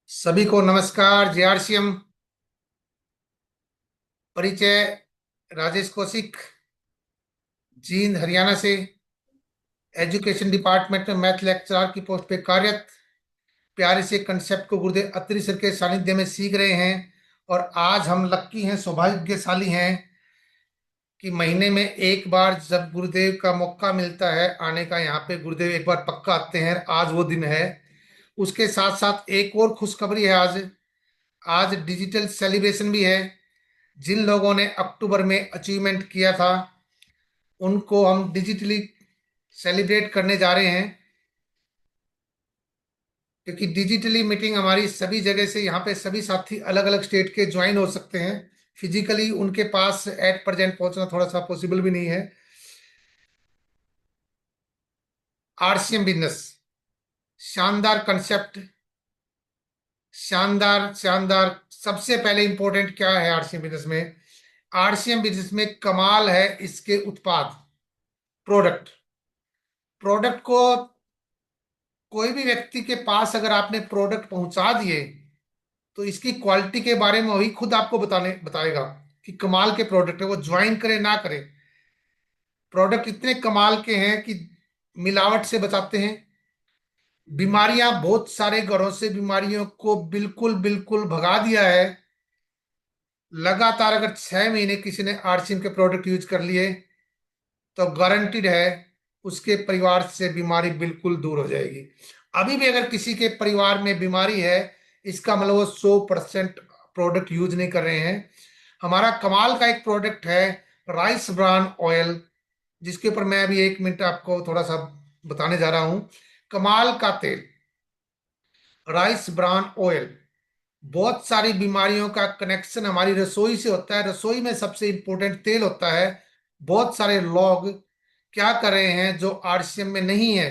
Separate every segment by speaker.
Speaker 1: सभी को नमस्कार। जेआरसीएम परिचय। राजेश कौशिक, जींद हरियाणा से एजुकेशन डिपार्टमेंट में मैथ लेक्चरर की पोस्ट पे कार्यरत। प्यारे से कंसेप्ट को गुरुदेव अत्रि सर के सानिध्य में सीख रहे हैं। और आज हम लक्की हैं, सौभाग्यशाली हैं कि महीने में एक बार जब गुरुदेव का मौका मिलता है आने का, यहाँ पे गुरुदेव एक बार पक्का आते हैं। आज वो दिन है। उसके साथ साथ एक और खुशखबरी है। आज आज डिजिटल सेलिब्रेशन भी है। जिन लोगों ने अक्टूबर में अचीवमेंट किया था उनको हम डिजिटली सेलिब्रेट करने जा रहे हैं, क्योंकि डिजिटली मीटिंग हमारी सभी जगह से, यहाँ पे सभी साथी अलग अलग स्टेट के ज्वाइन हो सकते हैं। फिजिकली उनके पास एट प्रेजेंट पहुंचना थोड़ा सा पॉसिबल भी नहीं है। आरसीएम बिजनेस, शानदार कंसेप्ट, शानदार शानदार। सबसे पहले इंपॉर्टेंट क्या है आरसीएम बिजनेस में? आरसीएम बिजनेस में कमाल है इसके उत्पाद, प्रोडक्ट। प्रोडक्ट को कोई भी व्यक्ति के पास अगर आपने प्रोडक्ट पहुंचा दिए तो इसकी क्वालिटी के बारे में वही खुद आपको बताएगा कि कमाल के प्रोडक्ट है। वो ज्वाइन करे ना करे, प्रोडक्ट इतने कमाल के हैं कि मिलावट से बचाते हैं। बीमारियां, बहुत सारे घरों से बीमारियों को बिल्कुल बिल्कुल भगा दिया है। लगातार अगर 6 महीने किसी ने आरसीएम के प्रोडक्ट यूज कर लिए तो गारंटीड है उसके परिवार से बीमारी बिल्कुल दूर हो जाएगी। अभी भी अगर किसी के परिवार में बीमारी है, इसका मतलब वो 100% प्रोडक्ट यूज नहीं कर रहे हैं। हमारा कमाल का एक प्रोडक्ट है राइस ब्रान ऑयल, जिसके ऊपर मैं अभी 1 मिनट आपको थोड़ा सा बताने जा रहा हूं। कमाल का तेल, राइस ब्रान ऑयल। बहुत सारी बीमारियों का कनेक्शन हमारी रसोई से होता है। रसोई में सबसे इंपॉर्टेंट तेल होता है। बहुत सारे लोग क्या कर रहे हैं जो आरसीएम में नहीं है,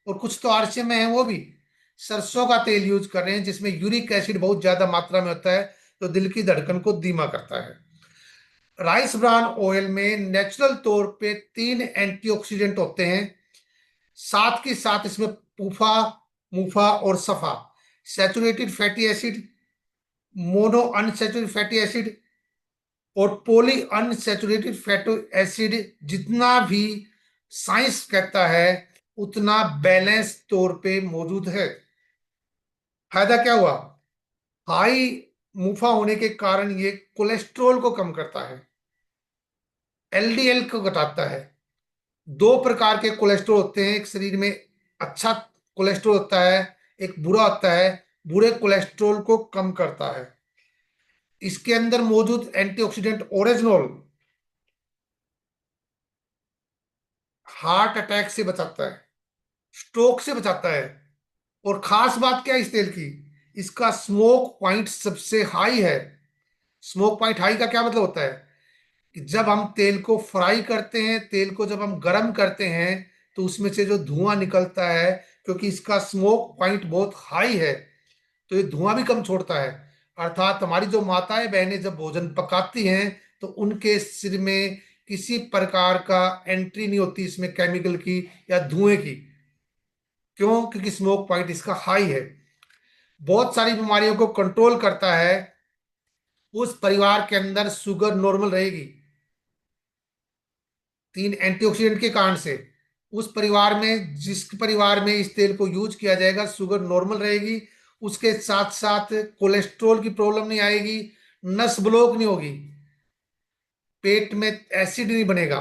Speaker 1: और कुछ तो आरसीएम में है, वो भी सरसों का तेल यूज कर रहे हैं जिसमें यूरिक एसिड बहुत ज्यादा मात्रा में होता है, जो दिल की धड़कन को धीमा करता है। राइस ब्रान ऑयल में नेचुरल तौर पे 3 एंटीऑक्सीडेंट होते हैं। साथ के साथ इसमें पूफा, मुफा और सफा, saturated fatty acid, mono unsaturated fatty acid और पॉली अनसैचुरेटेड फैटी एसिड, जितना भी साइंस कहता है उतना बैलेंस तौर पे मौजूद है। फायदा क्या हुआ? हाई मुफा होने के कारण ये कोलेस्ट्रॉल को कम करता है, एलडीएल को घटाता है। 2 प्रकार के कोलेस्ट्रॉल होते हैं एक शरीर में। अच्छा कोलेस्ट्रॉल होता है, एक बुरा होता है। बुरे कोलेस्ट्रॉल को कम करता है। इसके अंदर मौजूद एंटीऑक्सीडेंट ओरेजनोल हार्ट अटैक से बचाता है, स्ट्रोक से बचाता है। और खास बात क्या है इस तेल की? इसका स्मोक पॉइंट सबसे हाई है। स्मोक पॉइंट हाई का क्या मतलब होता है? कि जब हम तेल को फ्राई करते हैं, तेल को जब हम गर्म करते हैं, तो उसमें से जो धुआं निकलता है, क्योंकि इसका स्मोक पॉइंट बहुत हाई है, तो ये धुआं भी कम छोड़ता है। अर्थात हमारी जो माताएं बहनें जब भोजन पकाती हैं तो उनके सिर में किसी प्रकार का एंट्री नहीं होती इसमें केमिकल की या धुएं की। क्यों? क्योंकि स्मोक पॉइंट इसका हाई है। बहुत सारी बीमारियों को कंट्रोल करता है। उस परिवार के अंदर शुगर नॉर्मल रहेगी 3 एंटीऑक्सीडेंट के कारण से। उस परिवार में, जिस परिवार में इस तेल को यूज किया जाएगा, शुगर नॉर्मल रहेगी। उसके साथ साथ कोलेस्ट्रॉल की प्रॉब्लम नहीं आएगी, नस ब्लॉक नहीं होगी, पेट में एसिड नहीं बनेगा,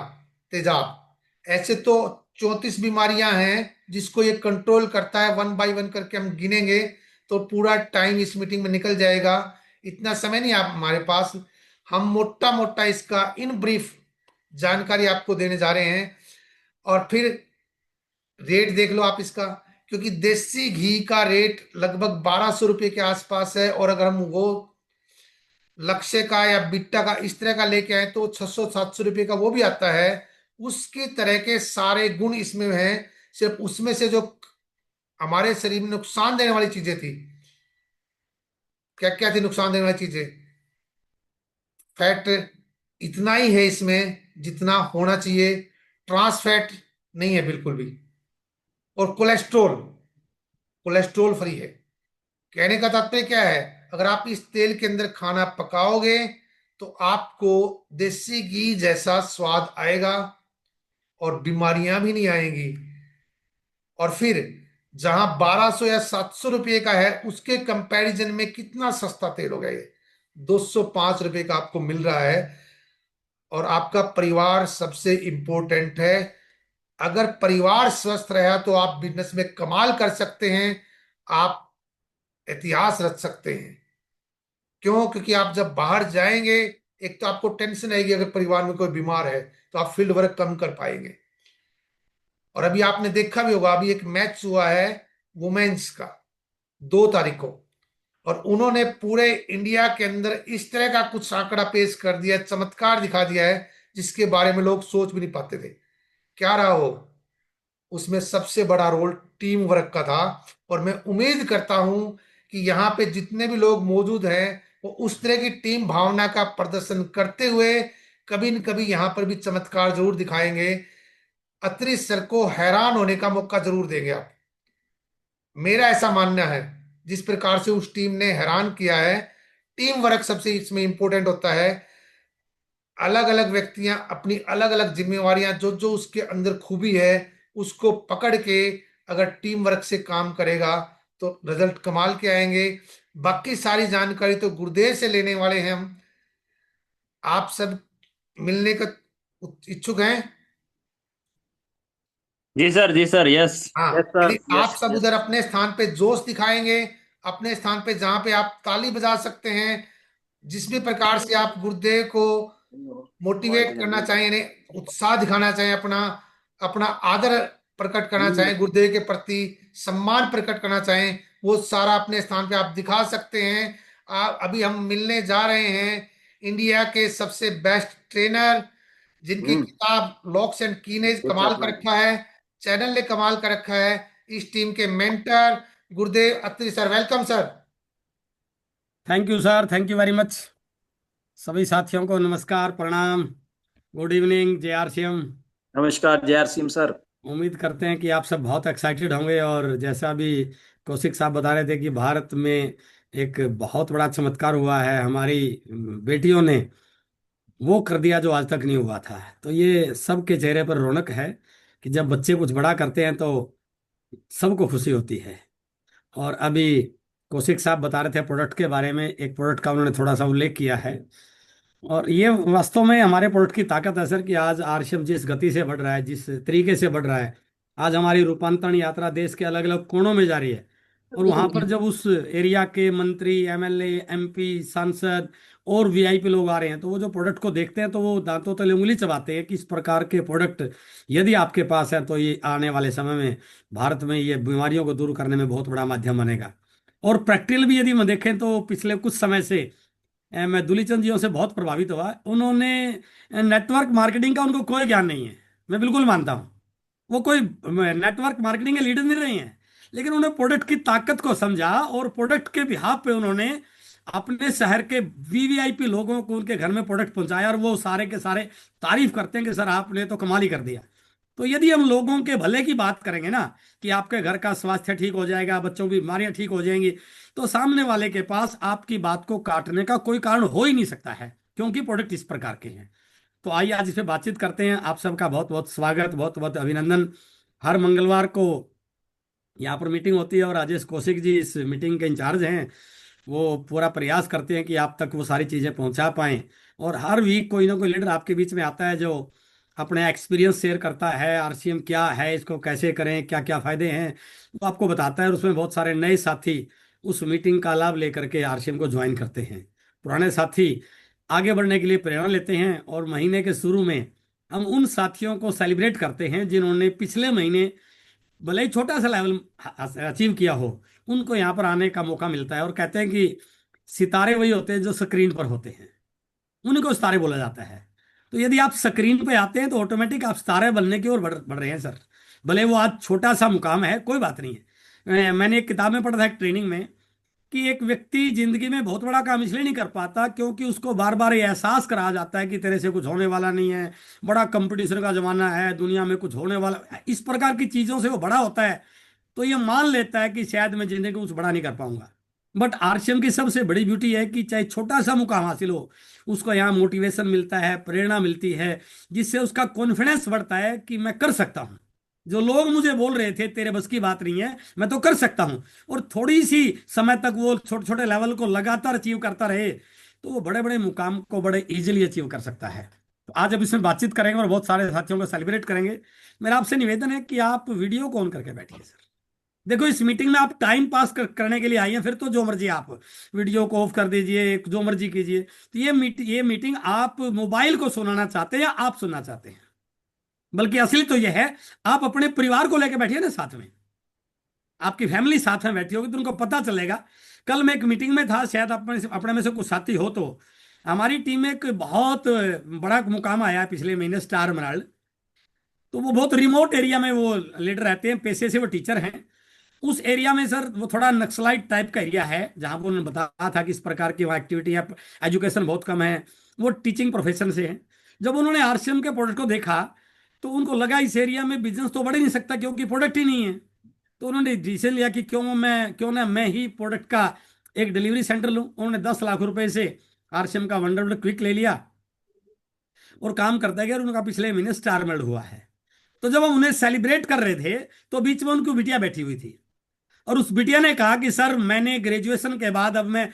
Speaker 1: तेजाब। ऐसे तो 34 बीमारियां हैं जिसको ये कंट्रोल करता है। वन बाय वन करके हम गिनेंगे तो पूरा टाइम इस मीटिंग में निकल जाएगा। इतना समय नहीं आप हमारे पास। हम मोटा मोटा इसका इन ब्रीफ जानकारी आपको देने जा रहे हैं। और फिर रेट देख लो आप इसका, क्योंकि देसी घी का रेट लगभग 1200 रुपये के आसपास है, और अगर हम वो लक्ष्य का या बिट्टा का इस तरह का लेके आए तो 600-700 रुपये का वो भी आता है। उसकी तरह के सारे गुण इसमें हैं। सिर्फ उसमें से जो हमारे शरीर में नुकसान देने वाली चीजें थी, क्या क्या थी नुकसान देने वाली चीजें? फैट इतना ही है इसमें जितना होना चाहिए, ट्रांस फैट नहीं है बिल्कुल भी। और कोलेस्ट्रॉल, कोलेस्ट्रॉल फ्री है। कहने का तात्पर्य क्या है, अगर आप इस तेल के अंदर खाना पकाओगे तो आपको देसी घी जैसा स्वाद आएगा और बीमारियां भी नहीं आएंगी। और फिर जहां 1200 या 700 रुपये का है, उसके कंपैरिजन में कितना सस्ता तेल हो गया ये, 205 रुपये का आपको मिल रहा है। और आपका परिवार सबसे इंपॉर्टेंट है। अगर परिवार स्वस्थ रहा तो आप बिजनेस में कमाल कर सकते हैं, आप इतिहास रच सकते हैं। क्यों? क्योंकि आप जब बाहर जाएंगे, एक तो आपको टेंशन आएगी, अगर परिवार में कोई बीमार है तो आप फील्ड वर्क कम कर पाएंगे। और अभी आपने देखा भी होगा, अभी एक मैच हुआ है वुमेन्स का, 2 तारीख को, और उन्होंने पूरे इंडिया के अंदर इस तरह का कुछ आंकड़ा पेश कर दिया, चमत्कार दिखा दिया है, जिसके बारे में लोग सोच भी नहीं पाते थे। क्या रहा वो? उसमें सबसे बड़ा रोल टीम वर्क का था। और मैं उम्मीद करता हूं कि यहाँ पे जितने भी लोग मौजूद हैं, वो उस तरह की टीम भावना का प्रदर्शन करते हुए कभी न कभी यहाँ पर भी चमत्कार जरूर दिखाएंगे। अत्रि सर को हैरान होने का मौका जरूर देंगे आप, मेरा ऐसा मानना है। जिस प्रकार से उस टीम ने हैरान किया है, टीम वर्क सबसे इसमें इंपॉर्टेंट होता है। अलग अलग व्यक्तियां अपनी अलग अलग जिम्मेवारियां, जो जो उसके अंदर खूबी है, उसको पकड़ के अगर टीम वर्क से काम करेगा तो रिजल्ट कमाल के आएंगे। बाकी सारी जानकारी तो गुरुदेव से लेने वाले हैं हम। आप सब मिलने का इच्छुक हैं?
Speaker 2: जी सर, जी सर, यस।
Speaker 1: हाँ,
Speaker 2: यस
Speaker 1: यदि
Speaker 2: सर,
Speaker 1: आप
Speaker 2: यस
Speaker 1: सब
Speaker 2: यस।
Speaker 1: उधर अपने स्थान पे जोश दिखाएंगे, अपने स्थान पे जहां पे आप ताली बजा सकते हैं, जिस भी प्रकार से आप गुरुदेव को मोटिवेट करना चाहें, यानी उत्साह दिखाना चाहें, अपना अपना आदर प्रकट करना चाहें, गुरुदेव के प्रति सम्मान प्रकट करना चाहें, वो सारा अपने स्थान पे आप दिखा सकते हैं। अभी हम मिलने जा रहे हैं इंडिया के सबसे बेस्ट ट्रेनर, जिनकी
Speaker 2: हम्म।
Speaker 1: किताब लॉक्स एंड की ने कमाल कर रखा है, चैनल ने कमाल कर रखा है। इस टीम के mentor Gurudev Atri sir, welcome sir.
Speaker 3: Thank you sir, thank you very much. सभी साथियों को नमस्कार, प्रणाम, गुड इवनिंग, जय आर सी एम।
Speaker 2: नमस्कार जय सिंह सर।
Speaker 3: उम्मीद करते हैं कि आप सब बहुत एक्साइटेड होंगे। और जैसा अभी कौशिक साहब बता रहे थे कि भारत में एक बहुत बड़ा चमत्कार हुआ है, हमारी बेटियों ने वो कर दिया जो आज तक नहीं हुआ था। तो ये सबके चेहरे पर रौनक है कि जब बच्चे कुछ बड़ा करते हैं तो सबको खुशी होती है। और अभी कौशिक साहब बता रहे थे प्रोडक्ट के बारे में, एक प्रोडक्ट का उन्होंने थोड़ा सा उल्लेख किया है। और ये वास्तव में हमारे प्रोडक्ट की ताकत है सर, कि आज आरसीएम जिस गति से बढ़ रहा है, जिस तरीके से बढ़ रहा है, आज हमारी रूपांतरण यात्रा देश के अलग अलग कोनों में जारी है। और वहां पर जब उस एरिया के मंत्री, एमएलए, एमपी, सांसद और वीआईपी लोग आ रहे हैं, तो वो जो प्रोडक्ट को देखते हैं तो वो दांतों तले उंगली चबाते हैं कि इस प्रकार के प्रोडक्ट यदि आपके पास है तो ये आने वाले समय में भारत में ये बीमारियों को दूर करने में बहुत बड़ा माध्यम बनेगा। और प्रैक्टिकल भी यदि हम देखें तो पिछले कुछ समय से मैं दूलीचंद जियों से बहुत प्रभावित हुआ। उन्होंने नेटवर्क मार्केटिंग का उनको कोई ज्ञान नहीं है, मैं बिल्कुल मानता हूँ। वो कोई नेटवर्क मार्केटिंग के लीडर नहीं रहे हैं, लेकिन उन्होंने प्रोडक्ट की ताकत को समझा और प्रोडक्ट के बिहाफ पे उन्होंने अपने शहर के वीवीआईपी लोगों को उनके घर में प्रोडक्ट पहुंचाया। और वो सारे के सारे तारीफ करते हैं कि सर आपने तो कमाल ही कर दिया। तो यदि हम लोगों के भले की बात करेंगे ना, कि आपके घर का स्वास्थ्य ठीक हो जाएगा, बच्चों की बीमारियां ठीक हो जाएंगी, तो सामने वाले के पास आपकी बात को काटने का कोई कारण हो ही नहीं सकता है, क्योंकि प्रोडक्ट इस प्रकार के हैं। तो आइए आज इस पे बातचीत करते हैं। आप सबका बहुत बहुत स्वागत, बहुत बहुत अभिनंदन। हर मंगलवार को यहाँ पर मीटिंग होती है और राजेश कौशिक जी इस मीटिंग के इंचार्ज हैं। वो पूरा प्रयास करते हैं कि आप तक वो सारी चीज़ें पहुंचा पाएं। और हर वीक कोई ना कोई लीडर आपके बीच में आता है जो अपने एक्सपीरियंस शेयर करता है, आरसीएम क्या है, इसको कैसे करें, क्या क्या फायदे हैं, वो आपको बताता है। और उसमें बहुत सारे नए साथी उस मीटिंग का लाभ लेकर के आरसीएम को ज्वाइन करते हैं। पुराने साथी आगे बढ़ने के लिए प्रेरणा लेते हैं। और महीने के शुरू में हम उन साथियों को सेलिब्रेट करते हैं जिन्होंने पिछले महीने भले ही छोटा सा लेवल अचीव किया हो, उनको यहाँ पर आने का मौका मिलता है। और कहते हैं कि सितारे वही होते हैं जो स्क्रीन पर होते हैं, उनको सितारे बोला जाता है। तो यदि आप स्क्रीन पे आते हैं तो ऑटोमेटिक आप सितारे बनने की ओर बढ़ रहे हैं सर। भले वो आज छोटा सा मुकाम है, कोई बात नहीं है। मैंने एक किताब में पढ़ा था, एक ट्रेनिंग में, कि एक व्यक्ति जिंदगी में बहुत बड़ा काम इसलिए नहीं कर पाता क्योंकि उसको बार बार ये एहसास कराया जाता है कि तेरे से कुछ होने वाला नहीं है, बड़ा कंपटीशन का जमाना है, दुनिया में कुछ होने वाला, इस प्रकार की चीजों से वो बड़ा होता है। तो ये मान लेता है कि शायद मैं जिंदगी में कुछ बड़ा नहीं कर पाऊंगा। बट आरसीएम की सबसे बड़ी ब्यूटी है कि चाहे छोटा सा मुकाम हासिल हो, उसको यहाँ मोटिवेशन मिलता है, प्रेरणा मिलती है, जिससे उसका कॉन्फिडेंस बढ़ता है कि मैं कर सकता हूँ। जो लोग मुझे बोल रहे थे तेरे बस की बात नहीं है, मैं तो कर सकता हूँ। और थोड़ी सी समय तक वो छोटे छोटे लेवल को लगातार अचीव करता रहे, तो वो बड़े बड़े मुकाम को बड़े इजीली अचीव कर सकता है। तो आज अब इसमें बातचीत करेंगे और बहुत सारे साथियों को सेलिब्रेट करेंगे। मेरा आपसे निवेदन है कि आप वीडियो को ऑन करके बैठिए सर। देखो, इस मीटिंग में आप टाइम पास करने के लिए आई हैं, फिर तो जो मर्जी आप वीडियो को ऑफ कर दीजिए, जो मर्जी कीजिए। तो ये मीटिंग आप मोबाइल को सुनाना चाहते हैं या आप सुनना चाहते हैं? बल्कि असली तो यह है, आप अपने परिवार को लेकर बैठिए ना साथ में, आपकी फैमिली साथ में बैठी होगी तो उनको पता चलेगा। कल मैं एक मीटिंग में था, शायद अपने अपने में से कुछ साथी हो तो। हमारी टीम में एक बहुत बड़ा मुकाम आया है पिछले महीने, स्टार मनाल्ड। तो वो बहुत रिमोट एरिया में वो लीडर रहते हैं, पेशे से वो टीचर हैं। उस एरिया में सर वो थोड़ा नक्सलाइट टाइप का एरिया है, जहां पर उन्होंने बताया था कि इस प्रकार की वहाँ एक्टिविटी है, एजुकेशन बहुत कम है। वो टीचिंग प्रोफेशन से हैं। जब उन्होंने आरसीएम के प्रोडक्ट को देखा, तो उनको लगा इस एरिया में बिजनेस तो बढ़ ही नहीं सकता, क्योंकि प्रोडक्ट ही नहीं है। तो उन्होंने डिसीजन लिया कि क्यों ना मैं ही प्रोडक्ट का एक डिलीवरी सेंटर लूं। उन्होंने 10 लाख रुपए से आरसीएम का वंडर क्विक ले लिया और काम करता गया, और उनका पिछले महीने स्टार मेल्ड हुआ है। तो जब हम उन्हें सेलिब्रेट कर रहे थे, तो बीच में उनकी बिटिया बैठी हुई थी, और उस बिटिया ने कहा कि सर, मैंने ग्रेजुएशन के बाद अब मैं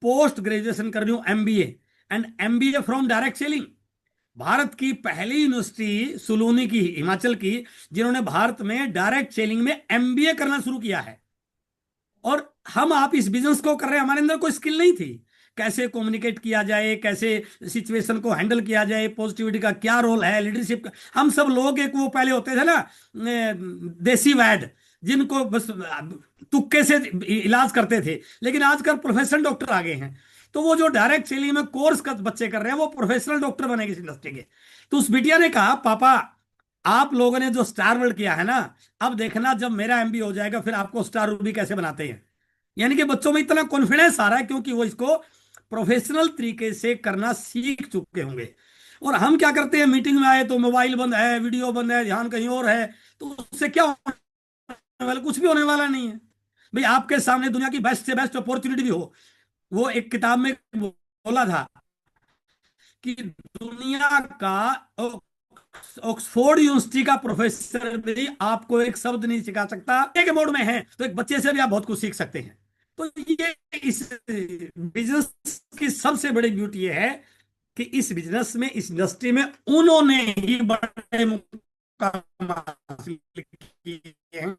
Speaker 3: पोस्ट ग्रेजुएशन कर रही हूं, MBA, and MBA from direct selling. Bharat की पहली यूनिवर्सिटी सुलूनी की, हिमाचल की, जिन्होंने भारत में डायरेक्ट सेलिंग में एमबीए करना शुरू किया है। और हम आप इस बिजनेस को कर रहे हैं, हमारे अंदर कोई स्किल नहीं थी। कैसे कम्युनिकेट किया जाए, कैसे सिचुएशन को हैंडल किया जाए, पॉजिटिविटी का क्या रोल है, लीडरशिप का। हम सब लोग एक वो पहले होते थे ना, देसी वैद, जिनको बस तुक्के से इलाज करते थे। लेकिन आजकल प्रोफेशनल डॉक्टर आ गए हैं। तो वो जो डायरेक्ट सेलिंग में कोर्स का बच्चे कर रहे हैं, वो प्रोफेशनल डॉक्टर बनेंगे इस इंडस्ट्री के। तो उस बिटिया ने कहा, पापा, आप लोगों ने जो स्टार वर्ल्ड किया है ना, अब देखना जब मेरा एमबी हो जाएगा, फिर आपको स्टार रूबी कैसे बनाते हैं। यानी कि बच्चों में इतना कॉन्फिडेंस आ रहा है, क्योंकि वो इसको प्रोफेशनल तरीके से करना सीख चुके होंगे। और हम क्या करते हैं, मीटिंग में आए तो मोबाइल बंद है, वीडियो बंद है, ध्यान कहीं और है। तो उससे क्या होने वाला? कुछ भी होने वाला नहीं है। भाई, आपके सामने दुनिया की बेस्ट से बेस्ट अपॉर्चुनिटी भी हो। वो एक किताब में बोला था कि दुनिया का ऑक्सफोर्ड यूनिवर्सिटी का प्रोफेसर भी आपको एक शब्द नहीं सिखा सकता। एक मोड में है तो एक बच्चे से भी आप बहुत कुछ सीख सकते हैं। तो ये इस बिजनेस की सबसे बड़ी ब्यूटी ये है कि इस बिजनेस में, इस इंडस्ट्री में उन्होंने ही बड़े मुकाम हासिल किए हैं,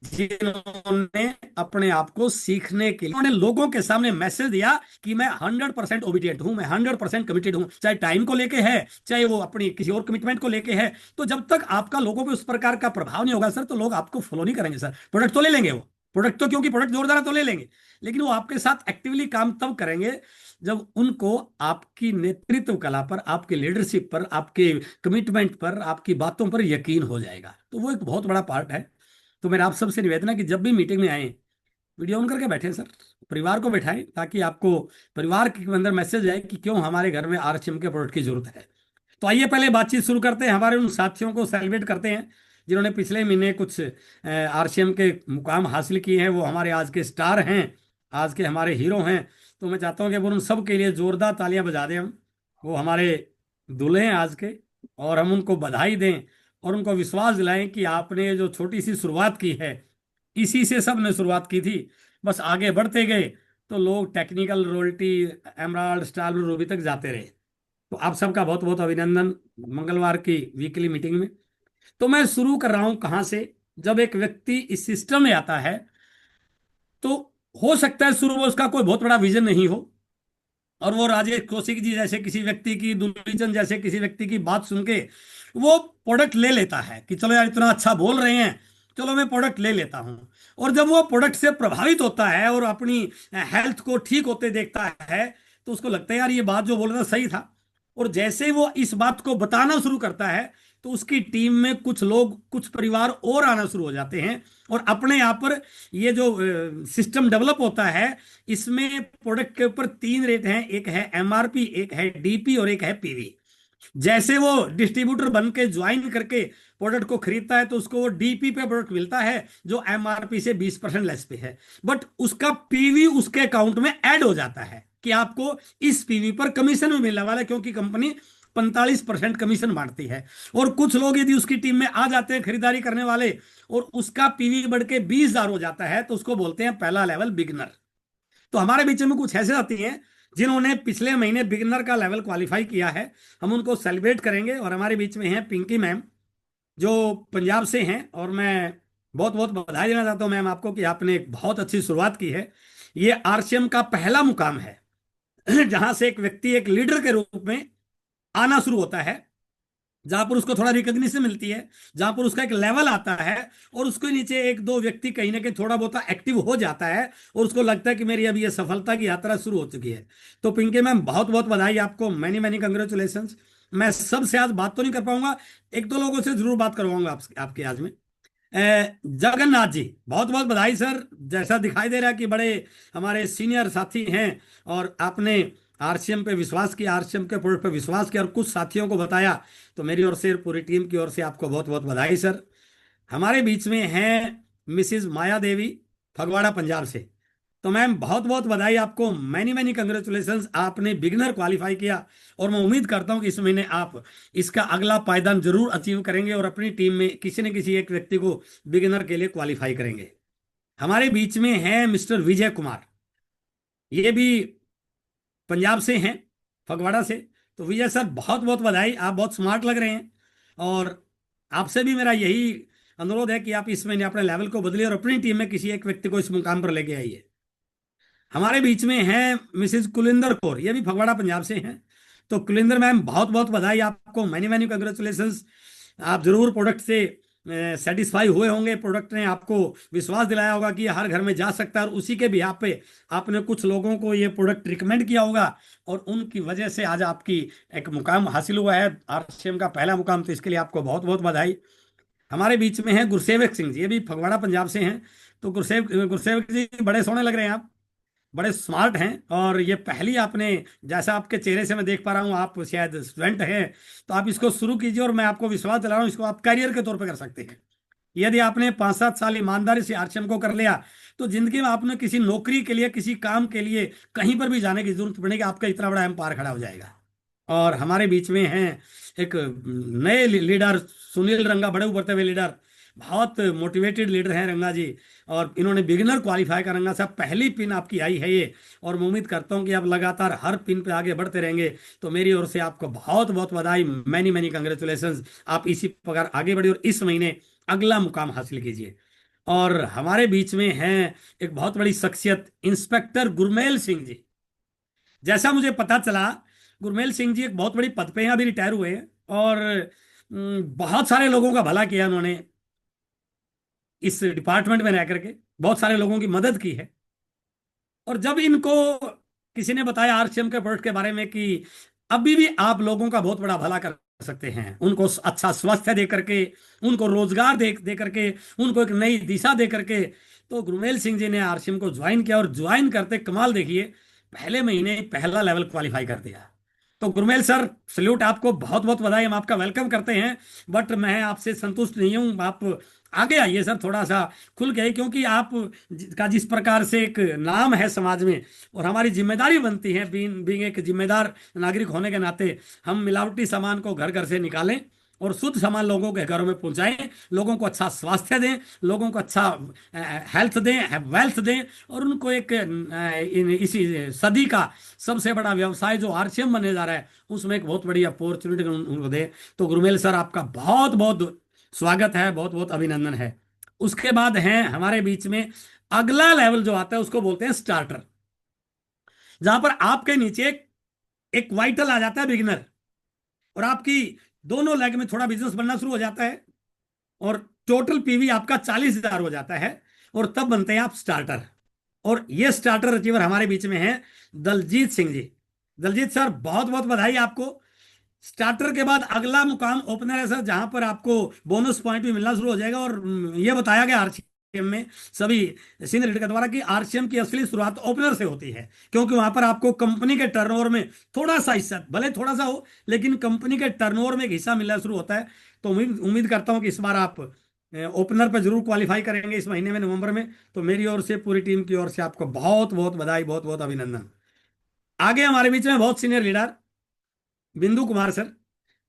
Speaker 3: जिन्होंने अपने आप को सीखने के लिए, उन्होंने लोगों के सामने मैसेज दिया कि मैं 100% ओबीडियंट हूं, मैं 100% कमिटेड हूं, चाहे टाइम को लेके है, चाहे वो अपनी किसी और कमिटमेंट को लेके है। तो जब तक आपका लोगों पे उस प्रकार का प्रभाव नहीं होगा सर, तो लोग आपको फॉलो नहीं करेंगे सर। प्रोडक्ट तो ले लेंगे वो, प्रोडक्ट तो, क्योंकि प्रोडक्ट जोरदार है तो ले लेंगे, लेकिन वो आपके साथ एक्टिवली काम तब करेंगे जब उनको आपकी नेतृत्व कला पर, आपके लीडरशिप पर, आपके कमिटमेंट पर, आपकी बातों पर यकीन हो जाएगा। तो वो एक बहुत बड़ा पार्ट है। तो मेरा आप सबसे निवेदन है कि जब भी मीटिंग में आए, वीडियो ऑन करके बैठे सर, परिवार को बैठाएं, ताकि आपको परिवार के अंदर मैसेज आए कि क्यों हमारे घर में आरसीएम के प्रोडक्ट की जरूरत है। तो आइए पहले बातचीत शुरू करते हैं, हमारे उन साथियों को सेलिब्रेट करते हैं जिन्होंने पिछले महीने कुछ आरसीएम के मुकाम हासिल किए हैं। वो हमारे आज के स्टार हैं, आज के हमारे हीरो हैं। तो मैं चाहता हूं कि वो उन सब के लिए जोरदार तालियां बजा दें हम। वो हमारे दूल्हे हैं आज के, और हम उनको बधाई दें और उनको विश्वास दिलाएं कि आपने जो छोटी सी शुरुआत की है, इसी से सब ने शुरुआत की थी, बस आगे बढ़ते गए तो लोग technical, royalty, emerald, star, Ruby तक जाते रहे। तो आप सबका बहुत बहुत अभिनंदन मंगलवार की वीकली मीटिंग में। तो मैं शुरू कर रहा हूं कहां से। जब एक व्यक्ति इस सिस्टम में आता है, तो हो सकता है शुरू में उसका कोई बहुत बड़ा विजन नहीं हो, और वो राजेश कौशिक जी जैसे किसी व्यक्ति की, दुलीचंद जैसे किसी व्यक्ति की बात सुन के वो प्रोडक्ट ले लेता है कि चलो यार, इतना अच्छा बोल रहे हैं, चलो मैं प्रोडक्ट ले लेता हूं। और जब वो प्रोडक्ट से प्रभावित होता है और अपनी हेल्थ को ठीक होते देखता है, तो उसको लगता है यार, ये बात जो बोल रहा था सही था। और जैसे ही वो इस बात को बताना शुरू करता है, तो उसकी टीम में कुछ लोग, कुछ परिवार और आना शुरू हो जाते हैं। और अपने आप पर ये जो सिस्टम डेवलप होता है, इसमें प्रोडक्ट के ऊपर 3 रेट हैं, एक है एमआरपी, एक है डीपी और एक है पीवी। जैसे वो डिस्ट्रीब्यूटर बन के ज्वाइन करके प्रोडक्ट को खरीदता है तो उसको वो डीपी पे प्रोडक्ट मिलता है जो एमआरपी से 20% लेस पे है, बट उसका पीवी उसके अकाउंट में ऐड हो जाता है कि आपको इस पीवी पर कमीशन भी मिलने वाला है, क्योंकि कंपनी 45% कमीशन बांटती है। और कुछ लोग यदि उसकी टीम में आ जाते हैं खरीदारी करने वाले और उसका पीवी बढ़ के 20,000 हो जाता है तो उसको बोलते हैं पहला लेवल बिगनर। तो हमारे बीच में कुछ ऐसे आती हैं जिन्होंने पिछले महीने बिगनर का लेवल क्वालिफाई किया है, हम उनको सेलिब्रेट करेंगे। और हमारे बीच में हैं पिंकी मैम जो पंजाब से हैं, और मैं बहुत बहुत बधाई देना चाहता हूं मैम आपको कि आपने एक बहुत अच्छी शुरुआत की है। ये आरसीएम का पहला मुकाम है जहां से एक व्यक्ति एक लीडर के रूप में आना शुरू होता है, जहां पर उसको थोड़ा रिकग्निशन मिलती है, जहां पर उसका एक लेवल आता है और उसके नीचे एक दो व्यक्ति कहीं ना कहीं थोड़ा बहुत एक्टिव हो जाता है और उसको लगता है कि मेरी अभी ये सफलता की यात्रा शुरू हो चुकी है। तो पिंकी मैम बहुत बहुत बधाई आपको, मैनी मैनी कंग्रेचुलेशंस। मैं सबसे आज बात तो नहीं कर पाऊंगा, एक दो लोगों से जरूर बात करवाऊंगा आपके आज में। जगन्नाथ जी बहुत बहुत बधाई सर, जैसा दिखाई दे रहा है कि बड़े हमारे सीनियर साथी हैं और आपने आरसीएम पे विश्वास किया, आरसीएम के प्रोडक्ट पे विश्वास किया और कुछ साथियों को बताया, तो मेरी ओर से पूरी टीम की ओर से आपको बहुत बहुत बधाई सर। हमारे बीच में हैं मिसिज माया देवी फगवाड़ा पंजाब से। तो मैम बहुत बहुत बधाई आपको, मैनी मैनी कंग्रेचुलेशंस, आपने बिगनर क्वालिफाई किया और मैं उम्मीद करता हूं कि इस महीने आप इसका अगला पायदान जरूर अचीव करेंगे और अपनी टीम में किसी न किसी एक व्यक्ति को बिगिनर के लिए क्वालिफाई करेंगे। हमारे बीच में हैं मिस्टर विजय कुमार, ये भी पंजाब से हैं, फगवाड़ा से। तो विजय सर बहुत बहुत बधाई, आप बहुत स्मार्ट लग रहे हैं और आपसे भी मेरा यही अनुरोध है कि आप इस महीने अपने लेवल को बदलिए और अपनी टीम में किसी एक व्यक्ति को इस मुकाम पर लेके आइए। हमारे बीच में हैं मिसेज कुलिंदर कौर, ये भी फगवाड़ा पंजाब से हैं। तो कुलिंदर मैम बहुत बहुत बधाई आपको, मैनी मैनी कंग्रेचुलेशंस। आप जरूर प्रोडक्ट से सेटिस्फाई हुए होंगे, प्रोडक्ट ने आपको विश्वास दिलाया होगा कि ये हर घर में जा सकता है और उसी के बिहाफ पे आपने कुछ लोगों को ये प्रोडक्ट रिकमेंड किया होगा और उनकी वजह से आज आपकी एक मुकाम हासिल हुआ है, आरसीएम का पहला मुकाम। तो इसके लिए आपको बहुत बहुत बधाई। हमारे बीच में है गुरसेवक सिंह जी, ये भी फगवाड़ा पंजाब से हैं। तो गुरसेवक जी बड़े सोहने लग रहे हैं आप, बड़े स्मार्ट हैं और ये पहली आपने, जैसा आपके चेहरे से मैं देख पा रहा हूँ आप शायद स्टूडेंट हैं, तो आप इसको शुरू कीजिए और मैं आपको विश्वास दिला रहा हूँ इसको आप करियर के तौर पे कर सकते हैं। यदि आपने 5-7 साल ईमानदारी से आरसीएम को कर लिया तो जिंदगी में आपने किसी नौकरी के लिए किसी काम के लिए कहीं पर भी जाने की जरूरत पड़ेगी, आपका इतना बड़ा एम्पायर खड़ा हो जाएगा। और हमारे बीच में हैं एक नए लीडर सुनील रंगा, बड़े उभरते हुए लीडर, बहुत मोटिवेटेड लीडर हैं रंगा जी, और इन्होंने बिगिनर क्वालिफाई का रंगा साहब पहली पिन आपकी आई है ये, और मैं उम्मीद करता हूं कि आप लगातार हर पिन पे आगे बढ़ते रहेंगे। तो मेरी ओर से आपको बहुत बहुत बधाई, मैनी मैनी कंग्रेचुलेशंस, आप इसी प्रकार आगे बढ़िए और इस महीने अगला मुकाम हासिल कीजिए। और हमारे बीच में हैं एक बहुत बड़ी शख्सियत इंस्पेक्टर गुरमेल सिंह जी। जैसा मुझे पता चला गुरमेल सिंह जी एक बहुत बड़ी पद पे हैं, अभी रिटायर हुए हैं और बहुत सारे लोगों का भला किया उन्होंने, इस डिपार्टमेंट में रह करके बहुत सारे लोगों की मदद की है। और जब इनको किसी ने बताया आरसीएम के प्रोडक्ट के बारे में कि अभी भी आप लोगों का बहुत बड़ा भला कर सकते हैं, उनको अच्छा स्वास्थ्य दे करके, उनको रोजगार दे करके, उनको एक नई दिशा दे करके, तो गुरमेल सिंह जी ने आरसीएम को ज्वाइन किया और ज्वाइन करते कमाल देखिए, पहले महीने पहला लेवल क्वालिफाई कर दिया। तो गुरमेल सर सल्यूट आपको, बहुत बहुत बधाई, हम आपका वेलकम करते हैं। बट मैं आपसे संतुष्ट नहीं हूं, आप आगे आइए सर थोड़ा सा खुल के, क्योंकि आप का जिस प्रकार से एक नाम है समाज में और हमारी जिम्मेदारी बनती है बीइंग एक जिम्मेदार नागरिक होने के नाते, हम मिलावटी सामान को घर घर से निकालें और शुद्ध सामान लोगों के घरों में पहुंचाएं, लोगों को अच्छा स्वास्थ्य दें, लोगों को अच्छा हेल्थ दें, वेल्थ दें, और उनको एक इसी सदी का सबसे बड़ा व्यवसाय जो आरसीएम बनने जा रहा है उसमें एक बहुत बड़ी अपॉर्चुनिटी उनको दें। तो गुरमेल सर आपका बहुत बहुत स्वागत है, बहुत बहुत अभिनंदन है। उसके बाद हैं हमारे बीच में अगला लेवल जो आता है उसको बोलते हैं स्टार्टर, जहां पर आपके नीचे एक वाइटल आ जाता है बिगिनर और आपकी दोनों लेग में थोड़ा बिजनेस बनना शुरू हो जाता है और टोटल पीवी आपका 40,000 हो जाता है और तब बनते हैं आप स्टार्टर। और ये स्टार्टर अचीवर हमारे बीच में है दलजीत सिंह जी। दलजीत सर बहुत बहुत बधाई आपको। स्टार्टर के बाद अगला मुकाम ओपनर है सर, जहां पर आपको बोनस पॉइंट भी मिलना शुरू हो जाएगा और ये बताया गया आरसीएम में सभी सीनियर लीडर के द्वारा कि आरसीएम की असली शुरुआत ओपनर से होती है, क्योंकि वहां पर आपको कंपनी के टर्नओवर में थोड़ा सा हिस्सा, भले थोड़ा सा हो, लेकिन कंपनी के टर्नओवर में एक हिस्सा मिलना शुरू होता है। तो उम्मीद उम्मीद करता हूं कि इस बार आप ओपनर पर जरूर क्वालिफाई करेंगे इस महीने में, नवंबर में। तो मेरी ओर से, पूरी टीम की ओर से आपको बहुत बहुत बधाई, बहुत बहुत अभिनंदन। आगे हमारे बीच में बहुत सीनियर लीडर बिंदु कुमार सर।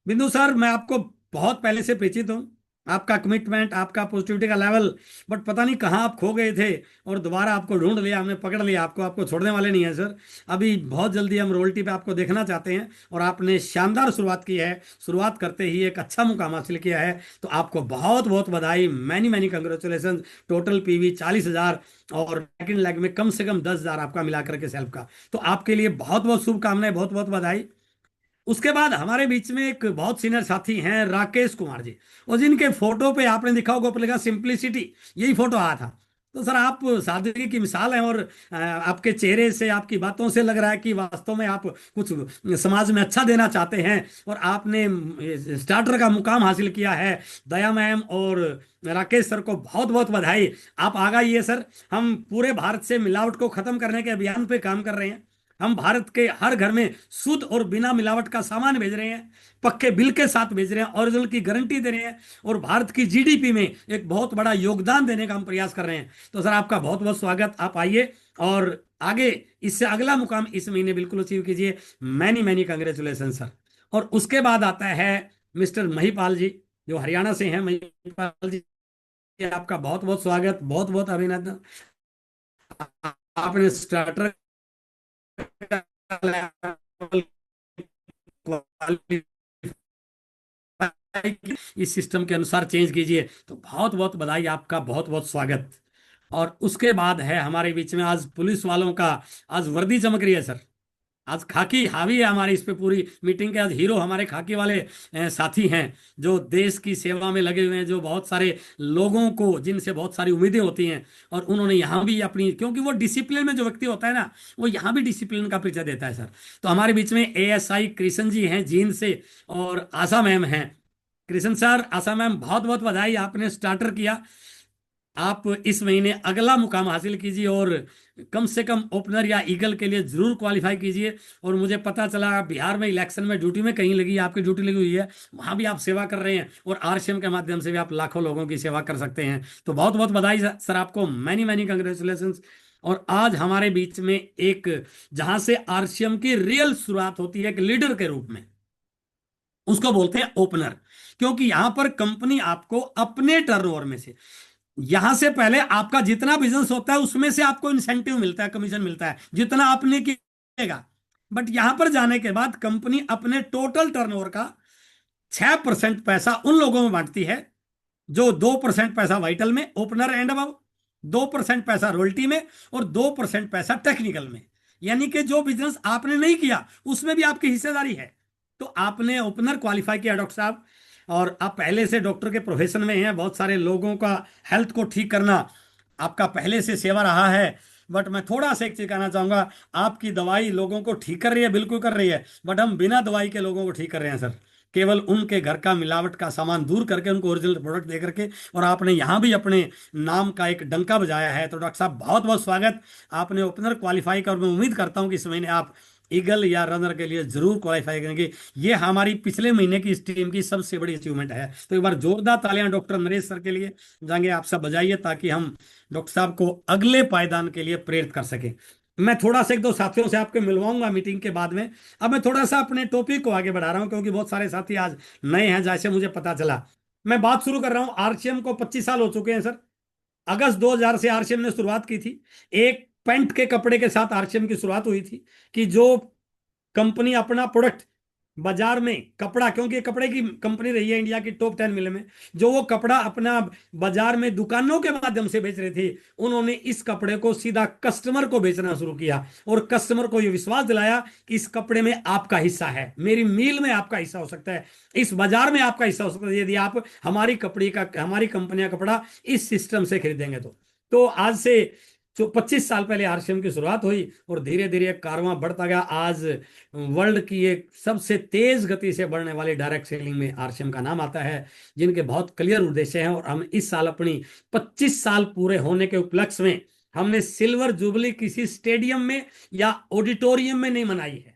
Speaker 3: बिंदु सर, मैं आपको बहुत पहले से परिचित हूँ, आपका कमिटमेंट, आपका पॉजिटिविटी का लेवल, बट पता नहीं कहाँ आप खो गए थे और दोबारा आपको ढूंढ लिया, हमने पकड़ लिया आपको। आपको छोड़ने वाले नहीं है सर। अभी बहुत जल्दी हम रोयल्टी पे आपको देखना चाहते हैं, और आपने शानदार शुरुआत की है। शुरुआत करते ही एक अच्छा मुकाम हासिल किया है, तो आपको बहुत बहुत बधाई, many many congratulation. Total PV 40,000 और सेकंड लेग में कम से कम 10,000 आपका मिलाकर के सेल्फ का। तो आपके लिए बहुत बहुत शुभकामनाएं, बहुत बहुत बधाई। उसके बाद हमारे बीच में एक बहुत सीनियर साथी हैं, राकेश कुमार जी, और जिनके फोटो पे आपने देखा होगा, ऊपर लिखा सिंप्लिसिटी, यही फोटो आया था। तो सर, आप सादगी की मिसाल हैं, और आपके चेहरे से, आपकी बातों से लग रहा है कि वास्तव में आप कुछ समाज में अच्छा देना चाहते हैं, और आपने स्टार्टर का मुकाम हासिल किया है। दया मैम और राकेश सर को बहुत बहुत बधाई। आप आ गई है सर। हम पूरे भारत से मिलावट को खत्म करने के अभियान पे काम कर रहे हैं। हम भारत के हर घर में शुद्ध और बिना मिलावट का सामान भेज रहे हैं, पक्के बिल के साथ भेज रहे हैं, ओरिजिनल की गारंटी दे रहे हैं, और भारत की जीडीपी में एक बहुत बड़ा योगदान देने का हम प्रयास कर रहे हैं। तो सर, आपका बहुत बहुत स्वागत, आप आइए और आगे इससे अगला मुकाम इस महीने बिल्कुल अचीव कीजिए। Many many congratulation sir. और उसके बाद आता है मिस्टर महिपाल जी, जो हरियाणा से हैं। महिपाल जी, आपका बहुत बहुत स्वागत, बहुत बहुत अभिनंदन। आपने स्टार्टर इस सिस्टम के अनुसार चेंज कीजिए। तो बहुत बहुत बधाई, आपका बहुत बहुत स्वागत। और उसके बाद है हमारे बीच में आज पुलिस वालों का, आज वर्दी चमक रही है सर। आज खाकी हावी है हमारी इस पे पूरी मीटिंग के। आज हीरो हमारे खाकी वाले साथी हैं, जो देश की सेवा में लगे हुए हैं, जो बहुत सारे लोगों को, जिनसे बहुत सारी उम्मीदें होती हैं, और उन्होंने यहाँ भी अपनी, क्योंकि वो डिसिप्लिन में जो व्यक्ति होता है ना, वो यहाँ भी डिसिप्लिन का परिचय देता है सर। तो हमारे बीच में एएसआई कृष्ण जी हैं जींद से, और आशा मैम हैं। कृष्ण सर, आशा मैम, बहुत बहुत बधाई, आपने स्टार्टर किया। आप इस महीने अगला मुकाम हासिल कीजिए, और कम से कम ओपनर या ईगल के लिए जरूर क्वालिफाई कीजिए। और मुझे पता चला बिहार में इलेक्शन में ड्यूटी में कहीं लगी, आपकी ड्यूटी लगी हुई है, वहां भी आप सेवा कर रहे हैं, और आरसीएम के माध्यम से भी आप लाखों लोगों की सेवा कर सकते हैं। तो बहुत बहुत बधाई सर आपको, मैनी मैनी कंग्रेचुलेशन। और आज हमारे बीच में एक, जहां से आरसीएम की रियल शुरुआत होती है एक लीडर के रूप में, उसको बोलते हैं ओपनर। क्योंकि यहां पर कंपनी आपको अपने टर्नओवर में से, यहां से पहले आपका जितना बिजनेस होता है उसमें से आपको इंसेंटिव मिलता है, कमीशन मिलता है, जितना आपने किएगा। बट यहां पर जाने के बाद कंपनी अपने टोटल टर्नओवर का 6% पैसा उन लोगों में बांटती है, जो 2% पैसा वाइटल में, ओपनर एंड अबव, 2% पैसा रॉयल्टी में, और 2% पैसा टेक्निकल में। यानी कि जो बिजनेस आपने नहीं किया उसमें भी आपकी हिस्सेदारी है। तो आपने ओपनर क्वालिफाई किया डॉक्टर साहब, और आप पहले से डॉक्टर के प्रोफेशन में हैं, बहुत सारे लोगों का हेल्थ को ठीक करना आपका पहले से सेवा रहा है। बट मैं थोड़ा सा एक चीज कहना चाहूंगा, आपकी दवाई लोगों को ठीक कर रही है, बिल्कुल कर रही है, बट हम बिना दवाई के लोगों को ठीक कर रहे हैं सर, केवल उनके घर का मिलावट का सामान दूर करके, उनको ओरिजिनल प्रोडक्ट दे करके। और आपने यहाँ भी अपने नाम का एक डंका बजाया है। तो डॉक्टर साहब, बहुत बहुत स्वागत, आपने ओपनर क्वालिफाई कर, मैं उम्मीद करता हूँ कि इस महीने आप ईगल या रनर के लिए जरूर क्वालिफाई करेंगे। ये हमारी पिछले महीने की इस टीम की सबसे बड़ी अचीवमेंट है। तो एक बार जोरदार तालियां डॉक्टर नरेश सर के लिए जाएंगे, आप सब बजाइए, ताकि हम डॉक्टर साहब को अगले पायदान के लिए प्रेरित कर सकें। मैं थोड़ा सा एक दो साथियों से आपको मिलवाऊंगा मीटिंग के बाद में। अब मैं थोड़ा सा अपने टॉपिक को आगे बढ़ा रहा हूं, क्योंकि बहुत सारे साथी आज नए हैं, जैसे मुझे पता चला। मैं बात शुरू कर रहा हूं, आरसीएम को 25 साल हो चुके हैं सर। अगस्त 2000 से आरसीएम ने शुरुआत की थी। एक पेंट के कपड़े के साथ आरसीएम की शुरुआत हुई थी, कि जो कंपनी अपना प्रोडक्ट बाजार में, कपड़ा, क्योंकि ये कपड़े की कंपनी रही है इंडिया की टॉप 10 मिल में, जो वो कपड़ा अपना बाजार में दुकानों के माध्यम से बेच रहे थे, उन्होंने इस कपड़े को सीधा कस्टमर को बेचना शुरू किया, और कस्टमर को ये विश्वास दिलाया कि इस कपड़े में आपका हिस्सा है, मेरी मील में आपका हिस्सा हो सकता है, इस बाजार में आपका हिस्सा हो सकता है, यदि आप हमारी कंपनी का कपड़ा इस सिस्टम से खरीदेंगे। तो आज से जो 25 साल पहले आरसीएम की शुरुआत हुई और धीरे धीरे कारवां बढ़ता गया। आज वर्ल्ड की एक सबसे तेज गति से बढ़ने वाली डायरेक्ट सेलिंग में आरसीएम का नाम आता है, जिनके बहुत क्लियर उद्देश्य हैं। और हम इस साल अपनी 25 साल पूरे होने के उपलक्ष्य में हमने सिल्वर जुबली किसी स्टेडियम में या ऑडिटोरियम में नहीं मनाई है।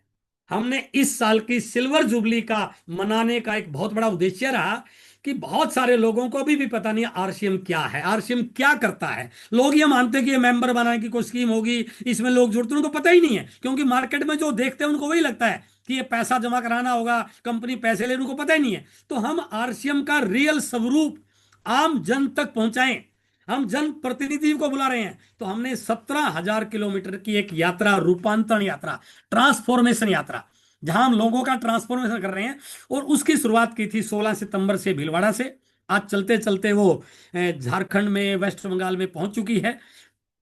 Speaker 3: हमने इस साल की सिल्वर जुबली का मनाने का एक बहुत बड़ा उद्देश्य रहा कि बहुत सारे लोगों को अभी भी पता नहीं आरसीएम क्या है, आरसीएम क्या करता है। लोग ये मानते हैं कि ये मेंबर बनाने की कोई स्कीम होगी, इसमें लोग जुड़ते हैं, उनको पता ही नहीं है, क्योंकि मार्केट में जो देखते हैं उनको वही लगता है कि ये पैसा जमा कराना होगा, कंपनी पैसे ले, उनको पता ही नहीं है। तो हम आरसीएम का रियल स्वरूप आम जन तक पहुंचाएं, हम जन प्रतिनिधि को बुला रहे हैं। तो हमने 17,000 किलोमीटर की एक यात्रा, रूपांतरण यात्रा, ट्रांसफॉर्मेशन यात्रा, जहां हम लोगों का ट्रांसफॉर्मेशन कर रहे हैं, और उसकी शुरुआत की थी 16 सितंबर से भीलवाड़ा से। आज चलते चलते वो झारखंड में, वेस्ट बंगाल में पहुंच चुकी है।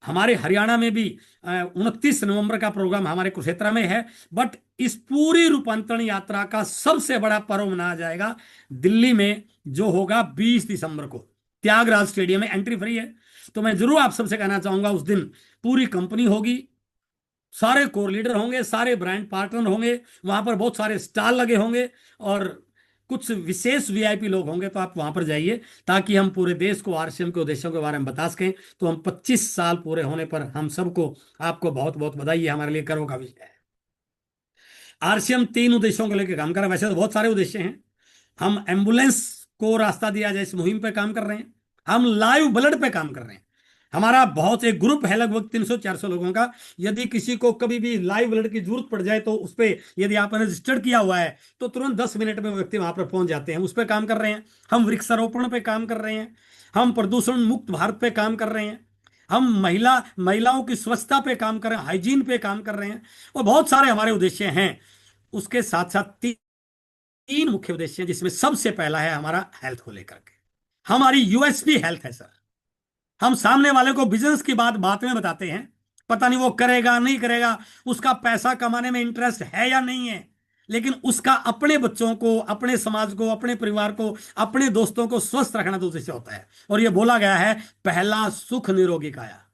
Speaker 3: हमारे हरियाणा में भी 29 नवंबर का प्रोग्राम हमारे कुरुक्षेत्र में है। बट इस पूरी रूपांतरण यात्रा का सबसे बड़ा पर्व मनाया जाएगा दिल्ली में, जो होगा 20 दिसंबर को त्यागराज स्टेडियम में। एंट्री फ्री है। तो मैं जरूर आप सबसे कहना चाहूंगा, उस दिन पूरी कंपनी होगी, सारे कोर लीडर होंगे, सारे ब्रांड पार्टनर होंगे, वहां पर बहुत सारे स्टॉल लगे होंगे और कुछ विशेष वीआईपी लोग होंगे। तो आप वहां पर जाइए ताकि हम पूरे देश को आरसीएम के उद्देश्यों के बारे में बता सकें। तो हम 25 साल पूरे होने पर हम सबको, आपको बहुत बहुत बधाई है, हमारे लिए गर्व का विषय है। आरसीएम 3 उद्देश्यों को लेकर काम कर रहा है। वैसे तो बहुत सारे उद्देश्य हैं। हम एम्बुलेंस को रास्ता दिया जाए इस मुहिम पे काम कर रहे हैं। हम लाइव ब्लड पे काम कर रहे हैं। हमारा बहुत एक ग्रुप है, लगभग 300-400 लोगों का। यदि किसी को कभी भी लाइव ब्लड की जरूरत पड़ जाए तो उस पर, यदि आपने रजिस्टर्ड किया हुआ है, तो तुरंत 10 मिनट में व्यक्ति वहां पर पहुंच जाते हैं। उस पर काम कर रहे हैं। हम वृक्षारोपण पे काम कर रहे हैं। हम प्रदूषण मुक्त भारत पे काम कर रहे हैं। हम महिलाओं की स्वच्छता पे काम कर रहे हैं, हाइजीन पे काम कर रहे हैं, और बहुत सारे हमारे उद्देश्य हैं। उसके साथ साथ 3 मुख्य उद्देश्य हैं, जिसमें सबसे पहला है हमारा हेल्थ को लेकर के। हमारी यूएसपी हेल्थ है सर। हम सामने वाले को बिजनेस की बात में बताते हैं, पता नहीं वो करेगा नहीं करेगा, उसका पैसा कमाने में इंटरेस्ट है या नहीं है, लेकिन उसका अपने बच्चों को, अपने समाज को, अपने परिवार को, अपने दोस्तों को स्वस्थ रखना तो उद्देश्य होता है। और ये बोला गया है, पहला सुख निरोगी काया।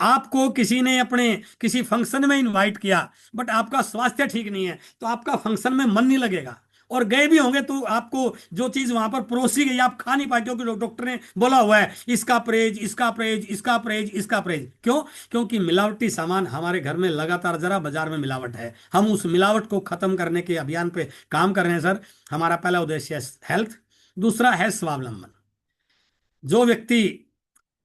Speaker 3: आपको किसी ने अपने किसी फंक्शन में इनवाइट किया, बट आपका स्वास्थ्य ठीक नहीं है, तो आपका फंक्शन में मन नहीं लगेगा। और गए भी होंगे तो आपको जो चीज वहां पर परोसी गई आप खा नहीं पाए, क्योंकि डॉक्टर ने बोला हुआ है इसका परहेज, इसका परहेज, इसका परहेज, इसका परहेज। क्यों? क्योंकि मिलावटी सामान हमारे घर में लगातार, जरा बाजार में मिलावट है। हम उस मिलावट को खत्म करने के अभियान पे काम कर रहे हैं सर। हमारा पहला उद्देश्य है हेल्थ। दूसरा है स्वावलंबन। जो व्यक्ति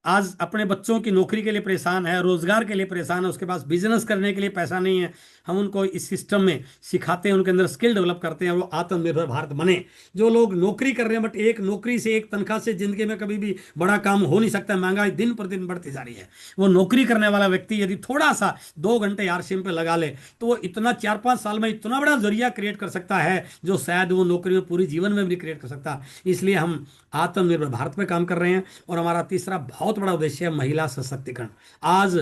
Speaker 3: आज अपने बच्चों की नौकरी के लिए परेशान है, रोजगार के लिए परेशान है, उसके पास बिजनेस करने के लिए पैसा नहीं है, हम उनको इस सिस्टम में सिखाते हैं, उनके अंदर स्किल डेवलप करते हैं, वो आत्मनिर्भर भारत बने। जो लोग नौकरी कर रहे हैं, बट एक नौकरी से, एक तनख्वाह से जिंदगी में कभी भी बड़ा काम हो नहीं सकता, महंगाई दिन पर दिन बढ़ती जा रही है। वो नौकरी करने वाला व्यक्ति यदि थोड़ा सा 2 घंटे आरसीएम पे लगा ले, तो वो इतना 4-5 साल में इतना बड़ा जरिया क्रिएट कर सकता है, जो शायद वो नौकरी में पूरी जीवन में भी क्रिएट कर सकता। इसलिए हम आत्मनिर्भर भारत पे काम कर रहे हैं। और हमारा तीसरा बहुत बड़ा उद्देश्य है महिला सशक्तिकरण। आज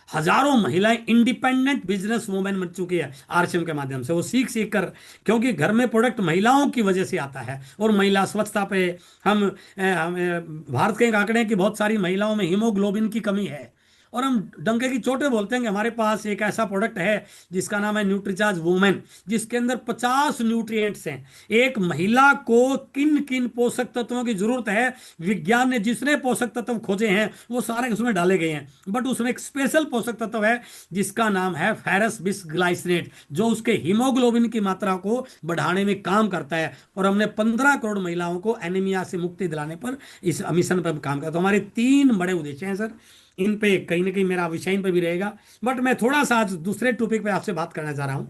Speaker 3: हजारों महिलाएं इंडिपेंडेंट बिजनेस वुमेन बन चुकी है आरसीएम के माध्यम से। वो सीख सीख कर, क्योंकि घर में प्रोडक्ट महिलाओं की वजह से आता है। और महिला स्वच्छता पे भारत के एक आंकड़े हैं कि बहुत सारी महिलाओं में हीमोग्लोबिन की कमी है। और हम डंके की चोट पे बोलते हैं कि हमारे पास एक ऐसा प्रोडक्ट है जिसका नाम है न्यूट्रीचार्ज वुमेन, जिसके अंदर 50 न्यूट्रिएंट्स हैं। एक महिला को किन किन पोषक तत्वों की जरूरत है, विज्ञान ने जिसने पोषक तत्व खोजे हैं वो सारे उसमें डाले गए हैं। बट उसमें एक स्पेशल पोषक तत्व है जिसका नाम है फेरस बिसग्लाइसिनेट, जो उसके हीमोग्लोबिन की मात्रा को बढ़ाने में काम करता है। और हमने 15 करोड़ महिलाओं को एनीमिया से मुक्ति दिलाने पर इस मिशन पर काम करता है। तो हमारे 3 बड़े उद्देश्य हैं सर। इन पे कहीं ना कहीं मेरा विषय इन पे भी रहेगा, बट मैं थोड़ा सा आज दूसरे टॉपिक पे आपसे बात करना चाह रहा हूं।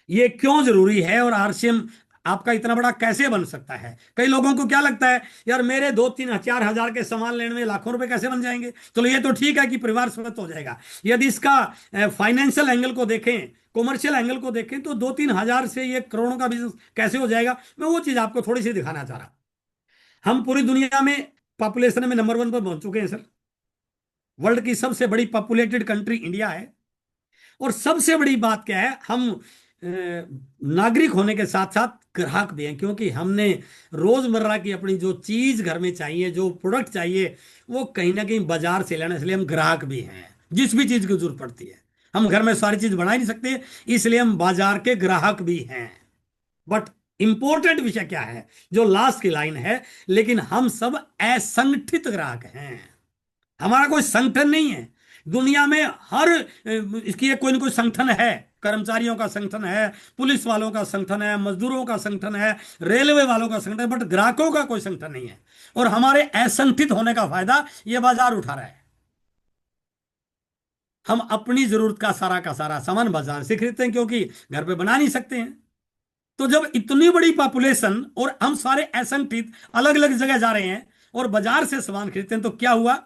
Speaker 3: ये क्यों जरूरी है और आरसीएम आपका इतना बड़ा कैसे बन सकता है। कई लोगों को क्या लगता है, यार मेरे 2-3 हजार के सामान लेने में लाखों रुपए कैसे बन जाएंगे। चलो ये तो ठीक है कि परिवार स्वस्थ हो जाएगा। यदि इसका फाइनेंशियल एंगल को देखें, कॉमर्शियल एंगल को देखें, तो 2-3 हजार से ये करोड़ों का बिजनेस कैसे हो जाएगा, मैं वो चीज आपको थोड़ी सी दिखाना चाह रहा हूं। हम पूरी दुनिया में पॉपुलेशन में नंबर 1 पर पहुंच चुके हैं सर। वर्ल्ड की सबसे बड़ी पॉपुलेटेड कंट्री इंडिया है। और सबसे बड़ी बात क्या है, हम नागरिक होने के साथ साथ ग्राहक भी हैं, क्योंकि हमने रोजमर्रा की अपनी जो चीज घर में चाहिए, जो प्रोडक्ट चाहिए, वो कहीं ना कहीं बाजार से लेना, इसलिए हम ग्राहक भी हैं। जिस भी चीज की जरूरत पड़ती है, हम घर में सारी चीज बना ही नहीं सकते, इसलिए हम बाजार के ग्राहक भी हैं। बट इंपॉर्टेंट विषय क्या है, जो लास्ट की लाइन है, लेकिन हम सब असंगठित ग्राहक हैं। हमारा कोई संगठन नहीं है दुनिया में। हर इसकी एक कोई ना कोई संगठन है। कर्मचारियों का संगठन है, पुलिस वालों का संगठन है, मजदूरों का संगठन है, रेलवे वालों का संगठन है, बट ग्राहकों का कोई संगठन नहीं है। और हमारे असंगठित होने का फायदा यह बाजार उठा रहा है। हम अपनी जरूरत का सारा सामान बाजार से खरीदते हैं, क्योंकि घर पे बना नहीं सकते हैं। तो जब इतनी बड़ी पॉपुलेशन और हम सारे असंगठित अलग अलग जगह जा रहे हैं और बाजार से सामान खरीदते हैं, तो क्या हुआ,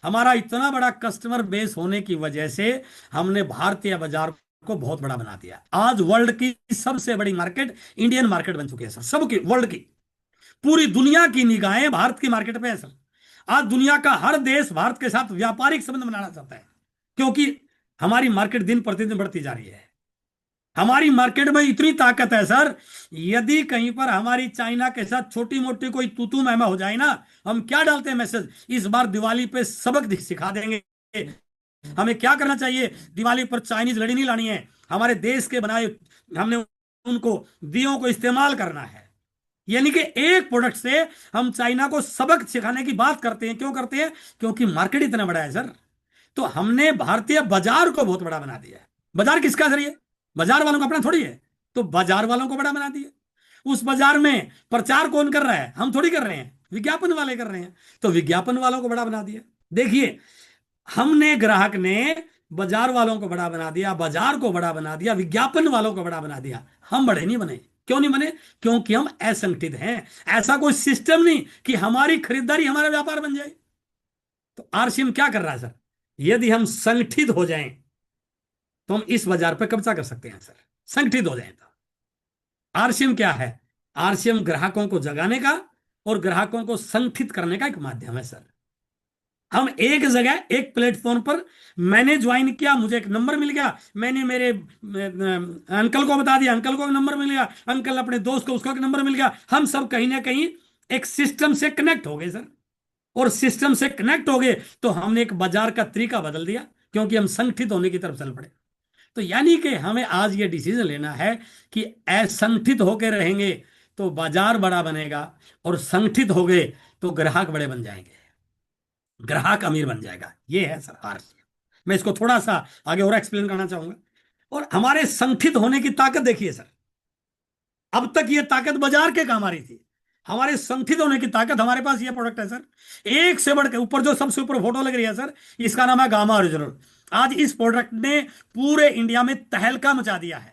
Speaker 3: हमारा इतना बड़ा कस्टमर बेस होने की वजह से हमने भारतीय बाजार को बहुत बड़ा बना दिया। आज वर्ल्ड की सबसे बड़ी मार्केट इंडियन मार्केट बन चुकी है सर। सबकी, वर्ल्ड की, पूरी दुनिया की निगाहें भारत की मार्केट पे है सर। आज दुनिया का हर देश भारत के साथ व्यापारिक संबंध बनाना चाहता है, क्योंकि हमारी मार्केट दिन प्रतिदिन बढ़ती जा रही है। हमारी मार्केट में इतनी ताकत है सर, यदि कहीं पर हमारी चाइना के साथ छोटी मोटी कोई तूतू महमा हो जाए ना, हम क्या डालते हैं मैसेज, इस बार दिवाली पे सबक सिखा देंगे हमें क्या करना चाहिए। दिवाली पर चाइनीज लड़ी नहीं लानी है, हमारे देश के बनाए हमने उनको दियों को इस्तेमाल करना है। यानी कि एक प्रोडक्ट से हम चाइना को सबक सिखाने की बात करते हैं। क्यों करते हैं? क्योंकि मार्केट इतना बड़ा है सर। तो हमने भारतीय बाजार को बहुत बड़ा बना दिया है। बाजार किसका सर? ये बाजार वालों का अपना थोड़ी है। तो बाजार वालों को बड़ा बना दिया। उस बाजार में प्रचार कौन कर रहा है? हम थोड़ी कर रहे हैं, विज्ञापन वाले कर रहे हैं। तो विज्ञापन वालों को बड़ा बना दिया। देखिए, हमने, ग्राहक ने बाजार वालों को बड़ा बना दिया, बाजार को बड़ा बना दिया, विज्ञापन वालों को बड़ा बना दिया। हम बड़े नहीं बने। क्यों नहीं बने? क्योंकि हम असंगठित हैं। ऐसा कोई सिस्टम नहीं कि हमारी खरीदारी हमारा व्यापार बन जाए। तो आरसीएम क्या कर रहा है सर? यदि हम संगठित हो जाएं तो हम इस बाजार पर कब्जा कर सकते हैं सर। संगठित हो जाएं तो आरसीएम क्या है? आरसीएम ग्राहकों को जगाने का और ग्राहकों को संगठित करने का एक माध्यम है सर। हम एक जगह, एक प्लेटफॉर्म पर, मैंने ज्वाइन किया, मुझे एक नंबर मिल गया, मैंने मेरे अंकल को बता दिया, अंकल को एक नंबर मिल गया, अंकल अपने दोस्त को, उसको एक नंबर मिल गया। हम सब कहीं ना कहीं एक सिस्टम से कनेक्ट हो गए सर। और सिस्टम से कनेक्ट हो गए तो हमने एक बाजार का तरीका बदल दिया, क्योंकि हम संगठित होने की तरफ चल पड़े। तो यानी कि हमें आज ये डिसीजन लेना है कि असंगठित होकर रहेंगे तो बाजार बड़ा बनेगा, और संगठित हो गए तो ग्राहक बड़े बन जाएंगे, ग्राहक अमीर बन जाएगा। ये है सर आरसीएम। मैं इसको थोड़ा सा आगे और एक्सप्लेन करना चाहूंगा। और हमारे संगठित होने की ताकत देखिए सर। अब तक ये ताकत बाजार के काम आ रही थी, हमारे संगठित होने की ताकत, हमारे पास ये प्रोडक्ट है सर। एक से बढ़कर ऊपर, जो सबसे ऊपर फोटो लग रही है सर, इसका नाम है गामा ओरिजिनल। आज इस प्रोडक्ट ने पूरे इंडिया में तहलका मचा दिया है।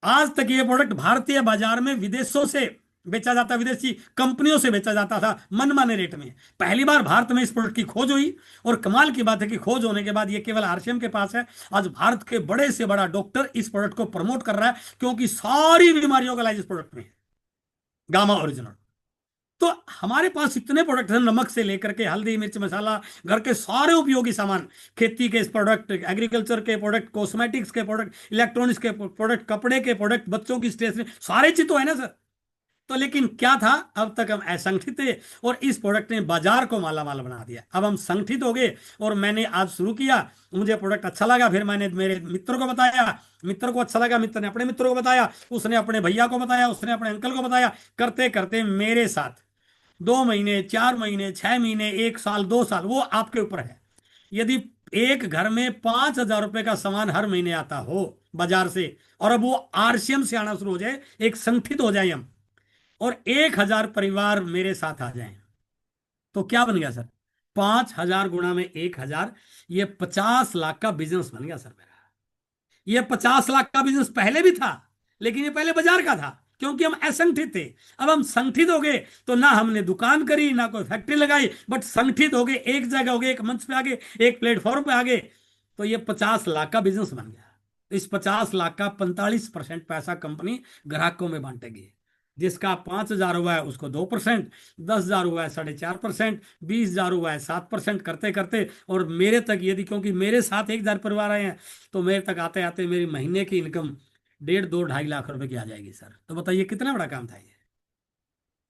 Speaker 3: आज तक ये प्रोडक्ट भारतीय बाजार में विदेशों से बेचा जाता, विदेशी कंपनियों से बेचा जाता था मनमाने रेट में। पहली बार भारत में इस प्रोडक्ट की खोज हुई, और कमाल की बात है कि खोज होने के बाद ये केवल आरसीएम के पास है। आज भारत के बड़े से बड़ा डॉक्टर इस प्रोडक्ट को प्रमोट कर रहा है, क्योंकि सारी बीमारियों का इलाज इस प्रोडक्ट में है, गामा ओरिजिनल। तो हमारे पास इतने प्रोडक्ट हैं, नमक से लेकर के हल्दी, मिर्च, मसाला, घर के सारे उपयोगी सामान, खेती के प्रोडक्ट, एग्रीकल्चर के प्रोडक्ट, कॉस्मेटिक्स के प्रोडक्ट, इलेक्ट्रॉनिक्स के प्रोडक्ट, कपड़े के प्रोडक्ट, बच्चों की स्टेशनरी, सारे चीज तो है ना सर। तो लेकिन क्या था, अब तक हम असंगठित थे, और इस प्रोडक्ट ने बाजार को माला माल बना दिया। अब हम संगठित हो गए, और मैंने आज शुरू किया, मुझे प्रोडक्ट अच्छा लगा, फिर मैंने मेरे मित्र को बताया, मित्र को अच्छा लगा, मित्र ने अपने मित्रों को बताया, उसने अपने भैया को बताया, उसने अपने अंकल को बताया। करते करते मेरे साथ 2 महीने, 4 महीने, 6 महीने, 1 साल, 2 साल, वो आपके ऊपर है। यदि एक घर में 5,000 रुपए का सामान हर महीने आता हो बाजार से, और अब वो आरसीएम से आना शुरू हो जाए, एक संगठित हो जाए हम, और 1,000 परिवार मेरे साथ आ जाएं, तो क्या बन गया सर? 5,000 गुणा में 1,000, ये 50 लाख का बिजनेस बन गया सर मेरा। ये 50 लाख का बिजनेस पहले भी था, लेकिन ये पहले बाजार का था, क्योंकि हम असंगठित थे। अब हम संगठित हो गए, तो ना हमने दुकान करी, ना कोई फैक्ट्री लगाई, बट संगठित हो गए, एक जगह हो गए, एक मंच पे आ गए, एक प्लेटफॉर्म पे आ गए, तो ये 50 लाख का बिजनेस बन गया। इस 50 लाख का 45% पैसा कंपनी ग्राहकों में बांटेगी। जिसका 5,000 हुआ है उसको 2%, 10,000 हुआ है 4.5%, 20,000 हुआ है 7% करते करते, और मेरे तक यदि, क्योंकि मेरे साथ 1,000 परिवार आए हैं, तो मेरे तक आते आते मेरी महीने की इनकम 1.5, 2, 2.5 लाख रुपए की आ जाएगी सर। तो बताइए कितना बड़ा काम था ये।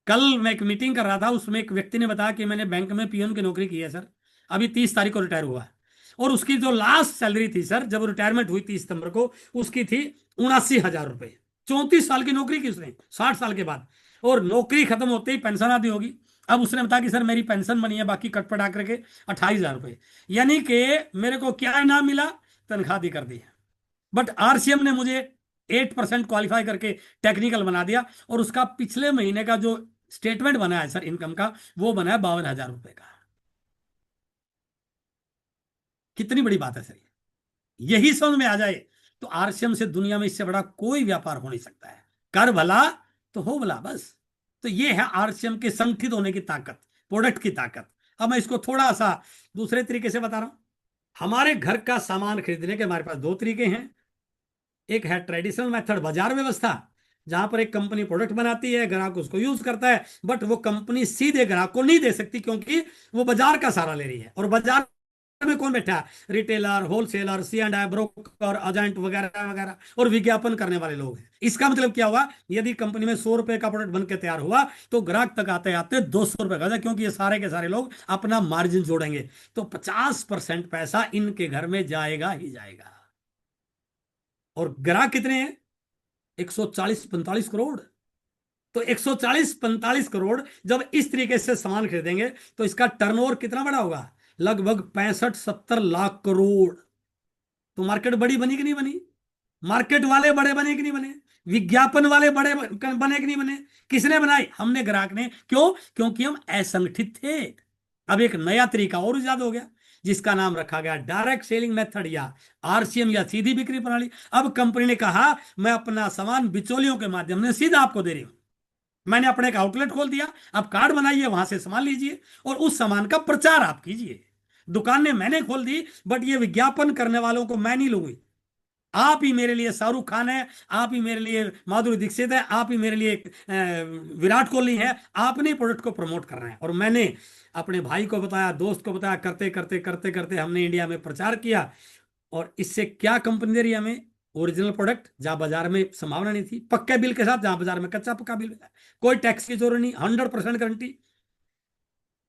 Speaker 3: कल मैं एक मीटिंग कर रहा था, उसमें एक व्यक्ति ने बताया कि मैंने बैंक में पीएन की नौकरी की है सर, अभी 30 तारीख को रिटायर हुआ है, और उसकी जो लास्ट सैलरी थी सर जब रिटायरमेंट हुई 30 सितंबर को, उसकी थी 79,000 रुपए। 34 साल की नौकरी की उसने, 60 साल के बाद, और नौकरी खत्म होते ही पेंशन आदि होगी। अब उसने बताया कि सर मेरी पेंशन बनी है बाकी कट पटा करके 28,000 रुपए, यानी कि मेरे को क्या इनाम मिला, तनख्वाह दी कर दी है। बट आरसीएम ने मुझे 8% क्वालिफाई करके टेक्निकल बना दिया, और उसका पिछले महीने का जो स्टेटमेंट बना है सर इनकम का, वो बना है 52,000 रुपए का। कितनी बड़ी बात है सर ये। यही समझ में आ जाए तो आरसीएम से दुनिया में इससे बड़ा कोई व्यापार हो नहीं सकता है। कर भला तो हो भला, बस। तो ये है आरसीएम के संगठित होने की ताकत, प्रोडक्ट की ताकत। अब मैं इसको थोड़ा सा दूसरे तरीके से बता रहा हूं। हमारे घर का सामान खरीदने के हमारे पास दो तरीके हैं। एक है ट्रेडिशनल मेथड, बाजार व्यवस्था, जहां पर एक कंपनी प्रोडक्ट बनाती है, ग्राहक उसको यूज करता है, बट वो कंपनी सीधे ग्राहक को नहीं दे सकती क्योंकि वो बाजार का सहारा ले रही है। और बाजार में कौन बैठा है? Retailer, wholesaler, C and I, broker, agent वगैरह वगैरह, और विज्ञापन करने वाले लोग हैं। इसका मतलब क्या हुआ? यदि कंपनी में 100 रुपए का प्रोडक्ट बन के तैयार हुआ तो ग्राहक तक आते आते 200 रुपए का, क्योंकि ये सारे के सारे लोग अपना मार्जिन जोड़ेंगे, तो 50% पैसा इनके घर में जाएगा ही जाएगा। और ग्राहक कितने हैं? 140-45 करोड़। तो 140-45 करोड़ जब इस तरीके से सामान खरीदेंगे तो इसका टर्नओवर कितना बड़ा होगा? लगभग 65-70 लाख करोड़। तो मार्केट बड़ी बनी कि नहीं बनी? मार्केट वाले बड़े बने कि नहीं बने? विज्ञापन वाले बड़े बने कि नहीं बने? किसने बनाई? हमने, ग्राहक ने। क्यों? क्योंकि हम असंगठित थे। अब एक नया तरीका और इजाद हो गया जिसका नाम रखा गया डायरेक्ट सेलिंग मेथड, या आरसीएम, या सीधी बिक्री प्रणाली। अब कंपनी ने कहा मैं अपना सामान बिचौलियों के माध्यम से सीधा आपको दे रही हूं। मैंने अपने एक आउटलेट खोल दिया, आप कार्ड बनाइए, वहां से सामान लीजिए और उस सामान का प्रचार आप कीजिए। दुकानें मैंने खोल दी, बट ये विज्ञापन करने वालों को मैं नहीं लूंगी। आप ही मेरे लिए शाहरुख खान है, आप ही मेरे लिए माधुरी दीक्षित है, आप ही मेरे लिए विराट कोहली है। आपने प्रोडक्ट को प्रमोट करना है। और मैंने अपने भाई को बताया, दोस्त को बताया, करते करते करते करते हमने इंडिया में प्रचार किया। और इससे क्या कंपनी दे रही है हमें? ओरिजिनल प्रोडक्ट, जहां बाजार में संभावना नहीं थी, पक्के बिल के साथ, जहां बाजार में कच्चा पक्का बिल है, कोई टैक्स की जरूरत नहीं, 100% गारंटी,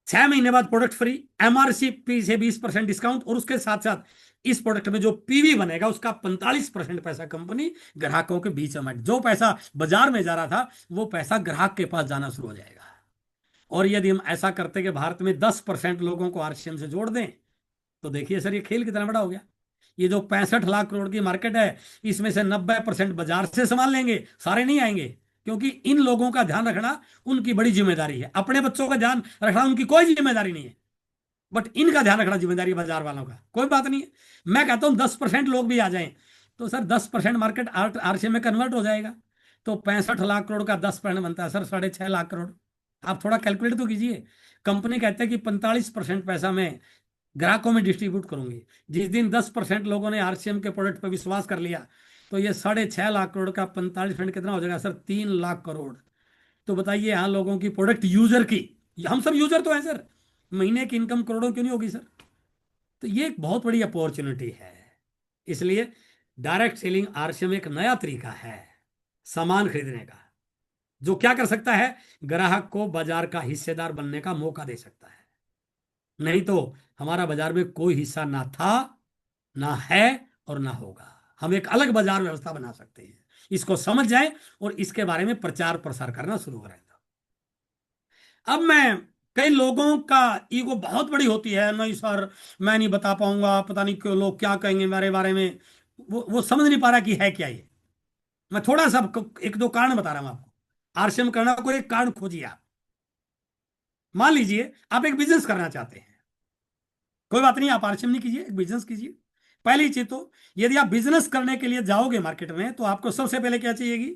Speaker 3: 6 महीने बाद प्रोडक्ट फ्री, एमआरपी से 20% डिस्काउंट, और उसके साथ साथ इस प्रोडक्ट में जो पीवी बनेगा उसका 45% पैसा कंपनी ग्राहकों के बीच में, जो पैसा बाजार में जा रहा था वो पैसा ग्राहक के पास जाना शुरू हो जाएगा। और यदि हम ऐसा करते कि भारत में 10% लोगों को आरसीएम से जोड़ दें, तो देखिए सर ये खेल कितना बड़ा हो गया। ये जो 65 लाख करोड़ की मार्केट है, इसमें से 90% बाजार से संभाल लेंगे, सारे नहीं आएंगे, क्योंकि इन लोगों का ध्यान रखना उनकी बड़ी जिम्मेदारी है। अपने बच्चों का ध्यान रखना उनकी कोई जिम्मेदारी नहीं है, बट इनका ध्यान रखना जिम्मेदारी बाजार वालों का। कोई बात नहीं है, मैं कहता हूं 10% लोग भी आ जाएं तो सर 10% मार्केट आरसीएम में कन्वर्ट हो जाएगा। तो 65 लाख करोड़ का 10% बनता है सर 6.5 लाख करोड़। आप थोड़ा कैलकुलेट तो कीजिए। कंपनी कहते हैं कि 45% पैसा मैं ग्राहकों में डिस्ट्रीब्यूट करूंगी। जिस दिन 10% लोगों ने आरसीएम के प्रोडक्ट पर विश्वास कर लिया, तो ये 6.5 लाख करोड़ का 45% कितना हो जाएगा सर? 3 लाख करोड़। तो बताइए यहाँ लोगों की, प्रोडक्ट यूजर की, हम सब यूजर तो हैं सर, महीने की इनकम करोड़ों क्यों नहीं होगी सर? तो ये एक बहुत बड़ी अपॉर्चुनिटी है। इसलिए डायरेक्ट सेलिंग आरसीएम एक नया तरीका है सामान खरीदने का, जो क्या कर सकता है? ग्राहक को बाजार का हिस्सेदार बनने का मौका दे सकता है। नहीं तो हमारा बाजार में कोई हिस्सा ना था, ना है, और ना होगा। हम एक अलग बाजार व्यवस्था बना सकते हैं। इसको समझ जाए और इसके बारे में प्रचार प्रसार करना शुरू करें। अब मैं, कई लोगों का ईगो बहुत बड़ी होती है, नहीं सर मैं नहीं बता पाऊंगा, पता नहीं क्यों लोग क्या कहेंगे मेरे बारे में। वो समझ नहीं पा रहा कि है क्या ये। मैं थोड़ा सा एक दो कारण बता रहा हूं आपको। आरसीएम करना को एक कारण खोजिए आप। मान लीजिए आप एक बिजनेस करना चाहते हैं, कोई बात नहीं, आप आरसीएम नहीं कीजिए, एक बिजनेस कीजिए। पहली चीज तो, यदि आप बिजनेस करने के लिए जाओगे मार्केट में, तो आपको सबसे पहले क्या चाहिएगी?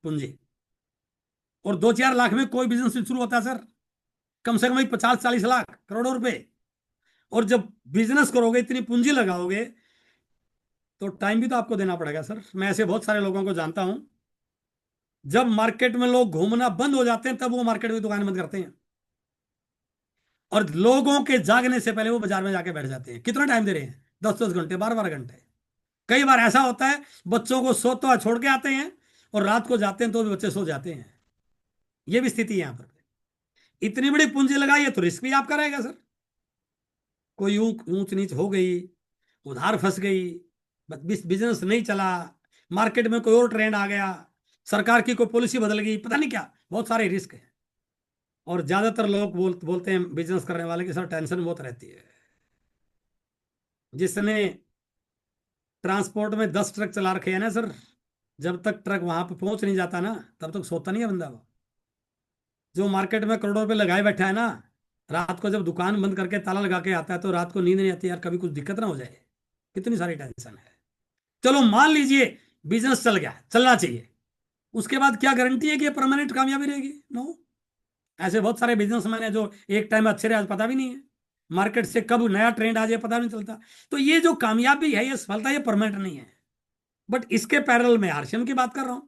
Speaker 3: पूंजी। और 2-4 लाख में कोई बिजनेस शुरू होता है सर, कम से कम भाई 50-40 लाख, करोड़ों रुपए। और जब बिजनेस करोगे, इतनी पूंजी लगाओगे, तो टाइम भी तो आपको देना पड़ेगा सर। मैं ऐसे बहुत सारे लोगों को जानता हूं जब मार्केट में लोग घूमना बंद हो जाते हैं तब वो मार्केट में दुकान बंद करते हैं, और लोगों के जागने से पहले वो बाजार में जाके बैठ जाते हैं। कितना टाइम दे रहे हैं? 10-10 घंटे, 12-12 घंटे। कई बार ऐसा होता है बच्चों को सोता छोड़ के आते हैं और रात को जाते हैं तो भी बच्चे सो जाते हैं। ये भी स्थिति है यहाँ पर। इतनी बड़ी पूंजी लगाई है तो रिस्क भी आपका रहेगा सर। कोई ऊंच नीच हो गई, उधार फंस गई, बिजनेस नहीं चला, मार्केट में कोई और ट्रेंड आ गया, सरकार की कोई पॉलिसी बदल गई, पता नहीं क्या, बहुत सारे रिस्क है। और ज्यादातर लोग बोलते हैं बिजनेस करने वाले की सर टेंशन बहुत रहती है। जिसने ट्रांसपोर्ट में 10 ट्रक चला रखे हैं ना सर, जब तक ट्रक वहां पे पहुंच नहीं जाता ना तब तक सोता नहीं है बंदा। वो जो मार्केट में करोड़ों रुपए लगाए बैठा है ना, रात को जब दुकान बंद करके ताला लगा के आता है तो रात को नींद नहीं आती, यार कभी कुछ दिक्कत ना हो जाए। कितनी सारी टेंशन है। चलो मान लीजिए बिजनेस चल गया, चलना चाहिए, उसके बाद क्या गारंटी है कि ये परमानेंट कामयाबी रहेगी? नो। ऐसे बहुत सारे बिजनेसमैन है जो एक टाइम में अच्छे रहे, आज पता भी नहीं है। मार्केट से कब नया ट्रेंड आ जाए पता नहीं चलता। तो ये जो कामयाबी है, ये सफलता, ये परमानेंट नहीं है। बट इसके पैरेलल में आरसीएम की बात कर रहा हूं।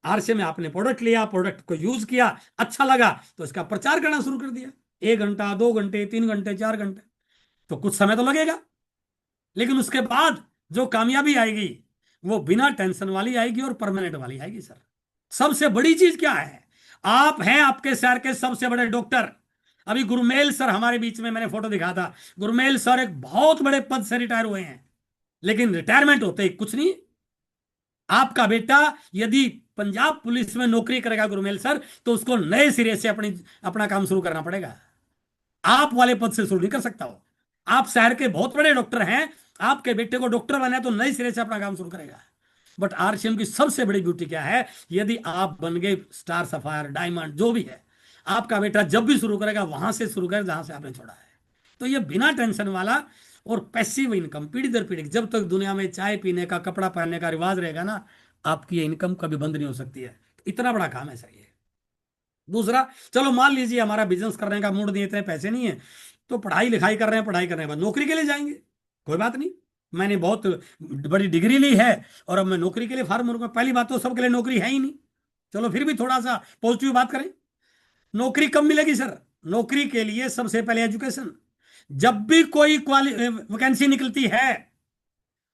Speaker 3: आरसीएम में आपने प्रोडक्ट लिया, प्रोडक्ट को यूज किया, अच्छा लगा तो इसका प्रचार करना शुरू कर दिया। 1 घंटा, 2 घंटे, 3 घंटे, 4 घंटे, तो कुछ समय तो लगेगा, लेकिन उसके बाद जो कामयाबी आएगी वो बिना टेंशन वाली आएगी और परमानेंट वाली आएगी सर। सबसे बड़ी चीज क्या है? आप हैं आपके शहर के सबसे बड़े डॉक्टर। अभी गुरमेल सर हमारे बीच में, मैंने फोटो दिखा था, गुरमेल सर एक बहुत बड़े पद से रिटायर हुए हैं, लेकिन रिटायरमेंट होते ही कुछ नहीं। आपका बेटा यदि पंजाब पुलिस में नौकरी करेगा गुरमेल सर, तो उसको नए सिरे से अपना काम शुरू करना पड़ेगा। आप वाले पद से शुरू नहीं कर सकता हो। आप शहर के बहुत बड़े डॉक्टर हैं, आपके बेटे को डॉक्टर बना है तो नए सिरे से अपना काम शुरू करेगा। बट आरसीएम की सबसे बड़ी ब्यूटी क्या है? यदि आप बन गए स्टार, सफायर, डायमंड, जो भी है, आपका बेटा जब भी शुरू करेगा वहां से शुरू करेगा जहां से आपने छोड़ा है। तो ये बिना टेंशन वाला और पैसिव इनकम, पीढ़ी दर पीढ़ी, जब तक दुनिया में चाय पीने का, कपड़ा पहनने का रिवाज रहेगा ना, आपकी ये इनकम कभी बंद नहीं हो सकती है। इतना बड़ा काम है सर ये। दूसरा, चलो मान लीजिए हमारा बिजनेस करने का मूड नहीं है, इतने पैसे नहीं है, तो पढ़ाई लिखाई कर रहे हैं, पढ़ाई करने के बाद नौकरी के लिए जाएंगे, कोई बात नहीं। मैंने बहुत बड़ी डिग्री ली है और अब मैं नौकरी के लिए फार्म भरूंगा। पहली बात तो सबके लिए नौकरी है ही नहीं। चलो फिर भी थोड़ा सा पॉजिटिव बात करें। नौकरी कब मिलेगी सर? नौकरी के लिए सबसे पहले एजुकेशन। जब भी कोई वैकेंसी निकलती है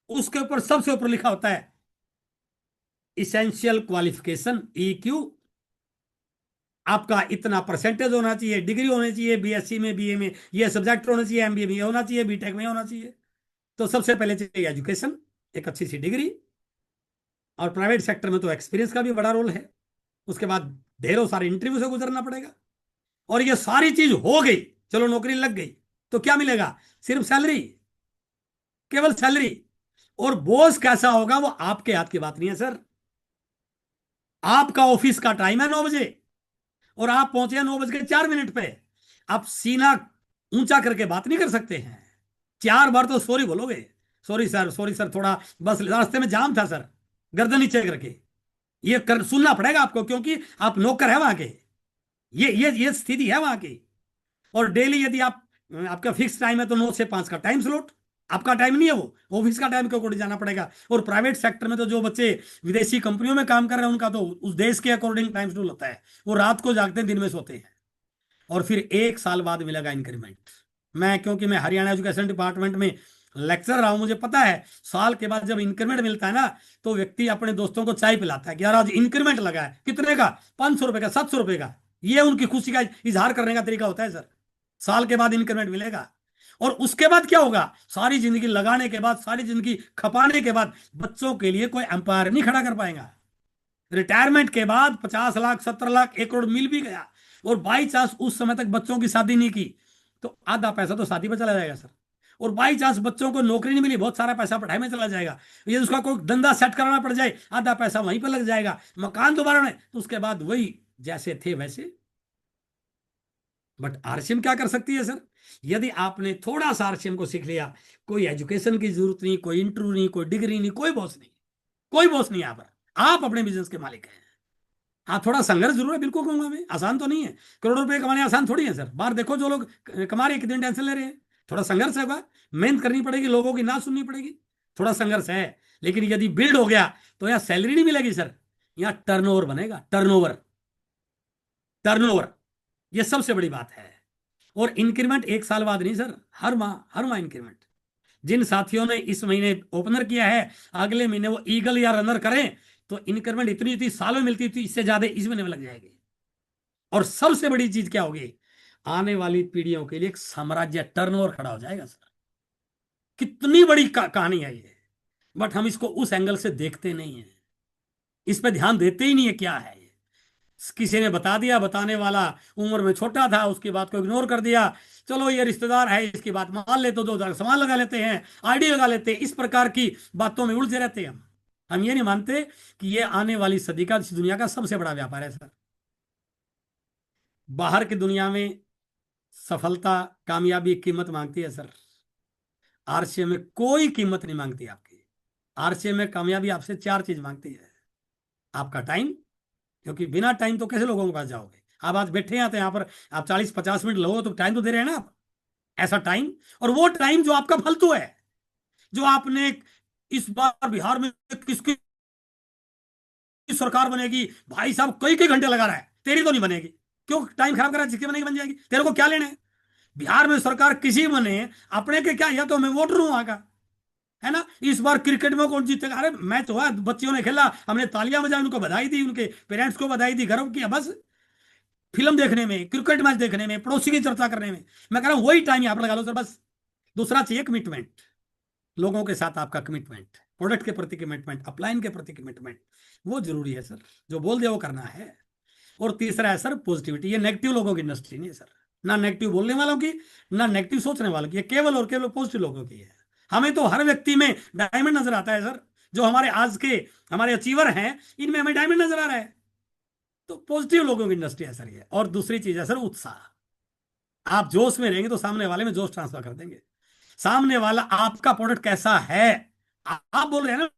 Speaker 3: उसके ऊपर सबसे ऊपर लिखा होता है इसेंशियल क्वालिफिकेशन, EQ। आपका इतना परसेंटेज होना चाहिए, डिग्री होनी चाहिए, बीएससी में, बीए में ये सब्जेक्ट होना चाहिए, एमबीए में होना चाहिए, बीटेक में होना चाहिए। तो सबसे पहले चाहिए एजुकेशन, एक अच्छी सी डिग्री, और प्राइवेट सेक्टर में तो एक्सपीरियंस का भी बड़ा रोल है। उसके बाद ढेरों सारे इंटरव्यू से गुजरना पड़ेगा। और ये सारी चीज हो गई, चलो नौकरी लग गई, तो क्या मिलेगा? सिर्फ सैलरी, केवल सैलरी। और बॉस कैसा होगा वो आपके हाथ की बात नहीं है सर। आपका ऑफिस का टाइम है 9 बजे और आप पहुंचे 9:04 पे, आप सीना ऊंचा करके बात नहीं कर सकते हैं। 4 बार तो सॉरी बोलोगे, सॉरी सर, सॉरी सर, थोड़ा बस रास्ते में जाम था सर, गर्दन नीचे करके। सुनना पड़ेगा आपको, क्योंकि आप नौकर है वहां के। ये स्थिति है वहां की। और डेली यदि आपका फिक्स टाइम है तो 9 से 5 का टाइम स्लॉट, आपका टाइम नहीं है, वो ऑफिस का टाइम के अकॉर्डिंग जाना पड़ेगा। और प्राइवेट सेक्टर में तो जो बच्चे विदेशी कंपनियों में काम कर रहे हैं उनका तो उस देश के अकॉर्डिंग टाइम शेड्यूल होता है। वो रात को जागते हैं, दिन में सोते हैं। और फिर 1 साल बाद मिलेगा इंक्रीमेंट। क्योंकि मैं हरियाणा एजुकेशन डिपार्टमेंट में लेक्चर रहा हूं, मुझे पता है साल के बाद जब इंक्रीमेंट मिलता है ना, तो व्यक्ति अपने दोस्तों को चाय पिलाता है कि यार आज इंक्रीमेंट लगा है। कितने का? 500 रुपए का, 700 रुपए का। ये उनकी खुशी का इजहार करने का तरीका होता है सर। साल के बाद इंक्रीमेंट मिलेगा। और उसके बाद क्या होगा? सारी जिंदगी लगाने के बाद, सारी जिंदगी खपाने के बाद बच्चों के लिए कोई एम्पायर नहीं खड़ा कर पाएगा। रिटायरमेंट के बाद 50 लाख, 70 लाख, 1 करोड़ मिल भी गया, और बाई चांस उस समय तक बच्चों की शादी नहीं की, तो आधा पैसा तो शादी में चला जाएगा सर। और बाई चांस बच्चों को नौकरी नहीं मिली, बहुत सारा पैसा पढ़ाई में चला जाएगा। ये उसका कोई धंधा सेट कराना पड़ जाए, आधा पैसा वहीं पर लग जाएगा। मकान दोबारा नहीं, तो उसके बाद वही जैसे थे वैसे। बट आरसीएम क्या कर सकती है सर? यदि आपने थोड़ा सा आरसीएम को सीख लिया, कोई एजुकेशन की जरूरत नहीं, कोई इंटरव्यू नहीं, कोई डिग्री नहीं, कोई बॉस नहीं, कोई बॉस नहीं। यहाँ पर आप अपने बिजनेस के मालिक हैं। हाँ, थोड़ा संघर्ष जरूर है, बिल्कुल कहूंगा मैं, आसान तो नहीं है। करोड़ों रुपए कमाने आसान थोड़ी है सर। बाहर देखो जो लोग कमा रहे हैं, कितने टेंशन ले रहे हैं। थोड़ा संघर्ष होगा, मेहनत करनी पड़ेगी, लोगों की ना सुननी पड़ेगी, थोड़ा संघर्ष है। लेकिन यदि बिल्ड हो गया तो यहाँ सैलरी नहीं मिलेगी सर, यहां टर्नओवर बनेगा, टर्नओवर, टर्नओवर, ये सबसे बड़ी बात है। और इंक्रीमेंट एक साल बाद नहीं सर, हर माह इंक्रीमेंट। जिन साथियों ने इस महीने ओपनर किया है, अगले महीने वो ईगल या रनर करें तो इंक्रीमेंट इतनी इतनी साल में मिलती थी, इससे ज्यादा इस महीने में लग जाएगी। और सबसे बड़ी चीज क्या होगी, आने वाली पीढ़ियों के लिए एक साम्राज्य, टर्नओवर खड़ा हो जाएगा सर। कितनी बड़ी कहानी है ये, बट हम इसको उस एंगल से देखते नहीं है, इस पे ध्यान देते ही नहीं है क्या है ये। किसी ने बता दिया, बताने वाला उम्र में छोटा था, उसकी बात को इग्नोर कर दिया, चलो ये रिश्तेदार है, इसकी बात मान ले तो 2 सामान लगा लेते हैं, आईडी लगा लेते हैं, इस प्रकार की बातों में उलझे रहते हैं हम ये नहीं मानते कि ये आने वाली सदी का, इस दुनिया का सबसे बड़ा व्यापार है सर। बाहर की दुनिया में सफलता, कामयाबी कीमत मांगती है सर, आरसीए में कोई कीमत नहीं मांगती आपकी। आरसीए में कामयाबी आपसे 4 चीज मांगती है, आपका टाइम, क्योंकि बिना टाइम तो कैसे लोगों के पास जाओगे। आप आज बैठे हैं तो यहाँ पर आप 40-50 मिनट लगो तो टाइम तो दे रहे हैं ना आप, ऐसा टाइम। और वो टाइम जो आपका फालतू है, जो आपने इस बार बिहार में किसकी सरकार बनेगी भाई साहब, कई कई घंटे लगा रहा है, तेरी तो नहीं बनेगी, क्यों टाइम खराब करा, जिसकी बनेगी बन जाएगी, तेरे को क्या लेना है। बिहार में सरकार किसी बने, अपने के क्या, या तो मैं वोटर हूं वहां का, है ना। इस बार क्रिकेट में कौन जीतेगा, अरे मैच हुआ, बच्चियों ने खेला, हमने तालियां बजाई, उनको बधाई दी, उनके पेरेंट्स को बधाई दी, गर्व किया, बस। फिल्म देखने में, क्रिकेट मैच देखने में, पड़ोसी की चर्चा करने में, मैं कह रहा हूं वही टाइम यहां पर लगा लो सर, बस। दूसरा चाहिए कमिटमेंट, लोगों के साथ आपका कमिटमेंट, प्रोडक्ट के प्रति कमिटमेंट, अपलाइन के प्रति कमिटमेंट, वो जरूरी है सर, जो बोल दे वो करना है। और तीसरा है सर पॉजिटिविटी, ये नेगेटिव लोगों की इंडस्ट्री नहीं है सर, ना नेगेटिव बोलने वालों की, ना नेगेटिव सोचने वालों की, ये केवल और केवल पॉजिटिव लोगों की है। हमें तो हर व्यक्ति में डायमंड नजर आता है सर, जो हमारे आज के हमारे अचीवर हैं, इनमें हमें डायमंड नजर आ रहा है। तो पॉजिटिव लोगों की इंडस्ट्री है सर ये। और दूसरी चीज है सर उत्साह, आप जोश में रहेंगे तो सामने वाले में जोश ट्रांसफर कर देंगे। सामने वाला आपका प्रोडक्ट कैसा है, आप बोल रहे हैं ना